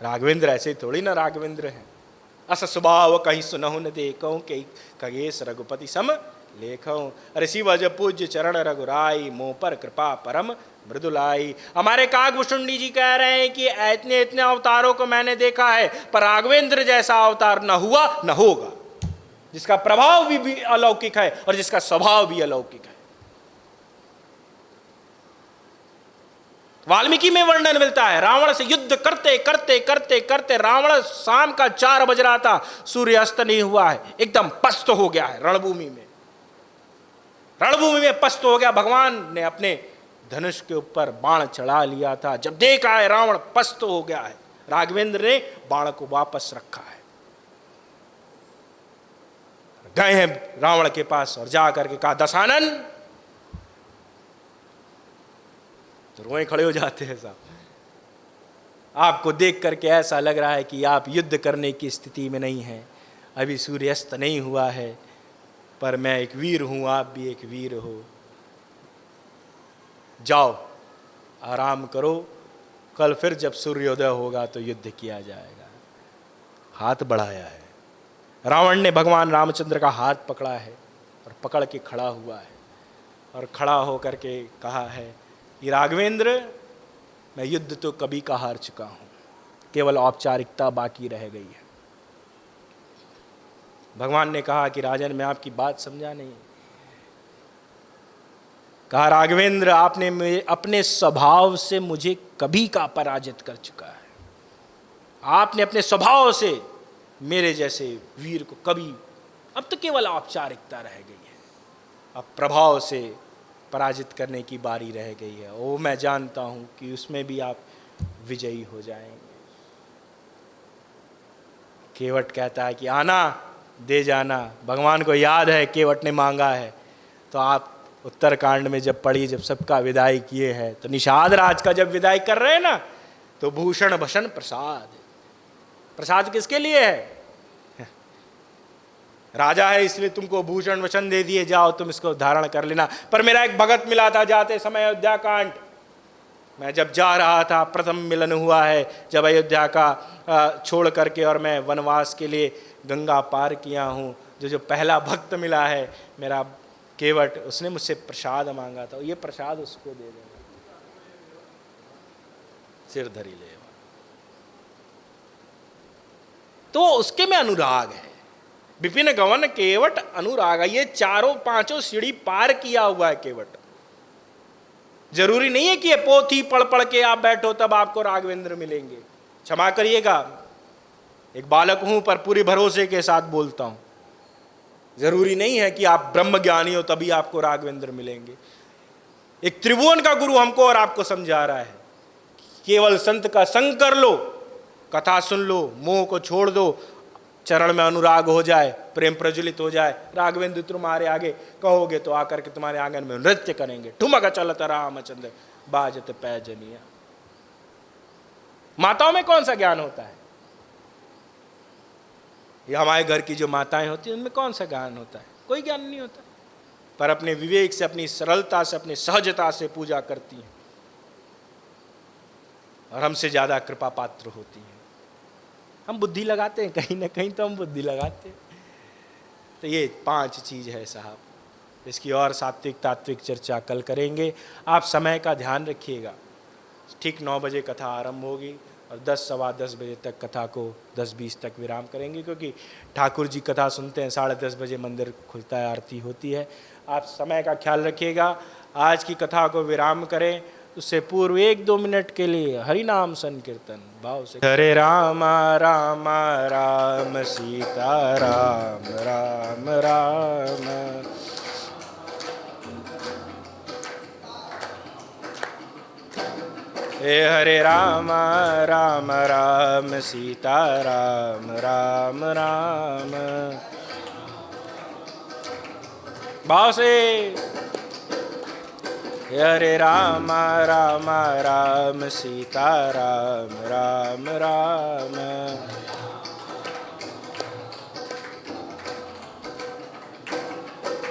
राघवेंद्र ऐसे थोड़ी ना राघवेंद्र हैं। अस स्वभाव कहीं सुनहु न देखो, के खगेश रघुपति सम लेखो। अरे शिव जब पूज्य चरण रघुराई, मोह पर कृपा परम मृदुलाई। हमारे काकभूषुंडी जी कह रहे हैं कि इतने इतने अवतारों को मैंने देखा है, पर राघवेंद्र जैसा अवतार न हुआ न होगा, जिसका प्रभाव भी अलौकिक है और जिसका स्वभाव भी अलौकिक है। वाल्मीकि में वर्णन मिलता है, रावण से युद्ध करते करते करते करते रावण शाम का 4 बज रहा था, सूर्य अस्त नहीं हुआ है, एकदम पस्त हो गया है रणभूमि में। रणभूमि में पस्त हो गया। भगवान ने अपने धनुष के ऊपर बाण चढ़ा लिया था। जब देखा है रावण पस्त हो गया है, राघवेंद्र ने बाण को वापस रखा है। गए हैं रावण के पास और जाकर के कहा, दशानन, तो रोए खड़े हो जाते हैं साहब। आपको देख करके ऐसा लग रहा है कि आप युद्ध करने की स्थिति में नहीं हैं, अभी सूर्यास्त नहीं हुआ है, पर मैं एक वीर हूं, आप भी एक वीर हो। जाओ आराम करो, कल फिर जब सूर्योदय होगा तो युद्ध किया जाएगा। हाथ बढ़ाया है रावण ने, भगवान रामचंद्र का हाथ पकड़ा है और पकड़ के खड़ा हुआ है और खड़ा होकर के कहा है कि राघवेंद्र, मैं युद्ध तो कभी का हार चुका हूं, केवल औपचारिकता बाकी रह गई है। भगवान ने कहा कि राजन, मैं आपकी बात समझा नहीं। कहा, राघवेंद्र, आपने अपने स्वभाव से मुझे कभी का पराजित कर चुका है। आपने अपने स्वभाव से मेरे जैसे वीर को कभी, अब तो केवल औपचारिकता रह गई है, अब प्रभाव से पराजित करने की बारी रह गई है। वो मैं जानता हूं कि उसमें भी आप विजयी हो जाएंगे। केवट कहता है कि आना, दे जाना। भगवान को याद है केवट ने मांगा है, तो आप उत्तरकांड में जब पढ़ी, जब सबका विदाई किए हैं, तो निषाद राज का जब विदाई कर रहे हैं ना, तो भूषण भसन प्रसाद, प्रसाद किसके लिए है? राजा है इसलिए तुमको भूषण वचन दे दिए, जाओ तुम इसको धारण कर लेना। पर मेरा एक भगत मिला था जाते समय अयोध्या कांड, मैं जब जा रहा था, प्रथम मिलन हुआ है जब अयोध्या का छोड़ करके और मैं वनवास के लिए गंगा पार किया हूँ, जो पहला भक्त मिला है मेरा केवट, उसने मुझसे प्रसाद मांगा था, ये प्रसाद उसको दे देना, सिर धरी ले। तो उसके में अनुराग है। विपिन गवन केवट अनुराग, ये चारों पांचों सीढ़ी पार किया हुआ है केवट। जरूरी नहीं है कि ये पोथी पढ़ पढ़ के आप बैठो तब आपको राघवेंद्र मिलेंगे। क्षमा करिएगा, एक बालक हूं पर पूरे भरोसे के साथ बोलता हूं, जरूरी नहीं है कि आप ब्रह्म ज्ञानी हो तभी आपको राघवेंद्र मिलेंगे। एक त्रिभुवन का गुरु हमको और आपको समझा रहा है, केवल संत का संग कर लो, कथा सुन लो, मोह को छोड़ दो, चरण में अनुराग हो जाए, प्रेम प्रज्वलित हो जाए, राघवेंद्र तुम्हारे आगे कहोगे तो आकर के तुम्हारे आंगन में नृत्य करेंगे। ठुमक चलत रामचंद्र बाजत पैजनिया। माताओं में कौन सा ज्ञान होता है? ये हमारे घर की जो माताएं होती हैं उनमें कौन सा ज्ञान होता है? कोई ज्ञान नहीं होता, पर अपने विवेक से, अपनी सरलता से, अपनी सहजता से पूजा करती हैं और हमसे ज्यादा कृपा पात्र होती हैं। हम बुद्धि लगाते हैं, कहीं ना कहीं तो हम बुद्धि लगाते हैं। तो ये 5 चीज है साहब, इसकी और सात्विक तात्विक चर्चा कल करेंगे। आप समय का ध्यान रखिएगा। ठीक 9 बजे कथा आरंभ होगी और 10 सवा 10 बजे तक कथा को 10-20 तक विराम करेंगे, क्योंकि ठाकुर जी कथा सुनते हैं, 10:30 बजे मंदिर खुलता है, आरती होती है। आप समय का ख्याल रखिएगा। आज की कथा को विराम करें, उससे पूर्व 1-2 मिनट के लिए हरि नाम संकीर्तन भाव से। हरे राम राम राम सीता राम राम राम, हे हरे राम राम राम सीता राम राम राम। भाव से हरे राम राम राम सीता राम राम राम।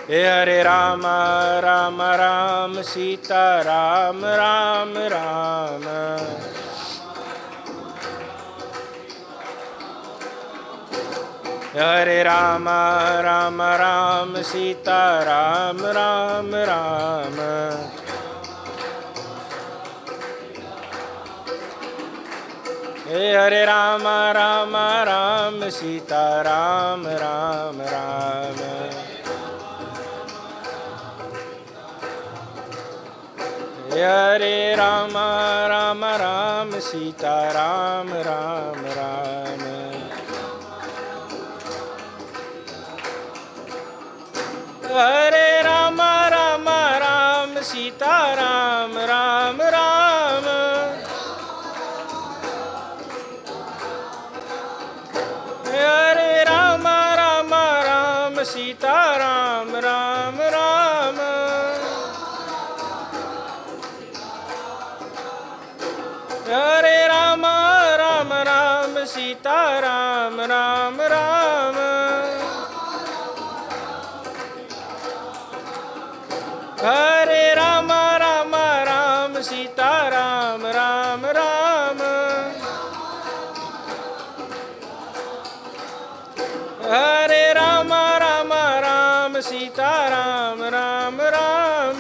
हे हरे राम राम राम सीता राम राम राम। हरे राम राम राम सीता राम राम राम। हे हरे राम राम राम सीता राम राम राम। हे हरे राम राम राम सीता राम राम राम। हरे राम राम राम सीता राम राम राम। हरे राम राम राम सीता राम राम राम। हरे राम राम राम सीता राम राम राम। हरे राम राम राम सीता राम राम राम। हरे राम राम राम सीता राम राम राम।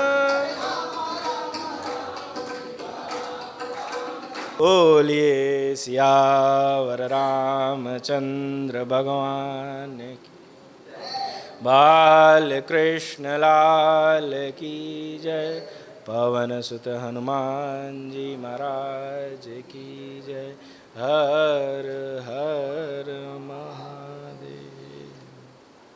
बोलिए सियावर रामचंद्र भगवान की, बाल कृष्ण लाल की जय। पवन सुत हनुमान जी महाराज की जय। हर हर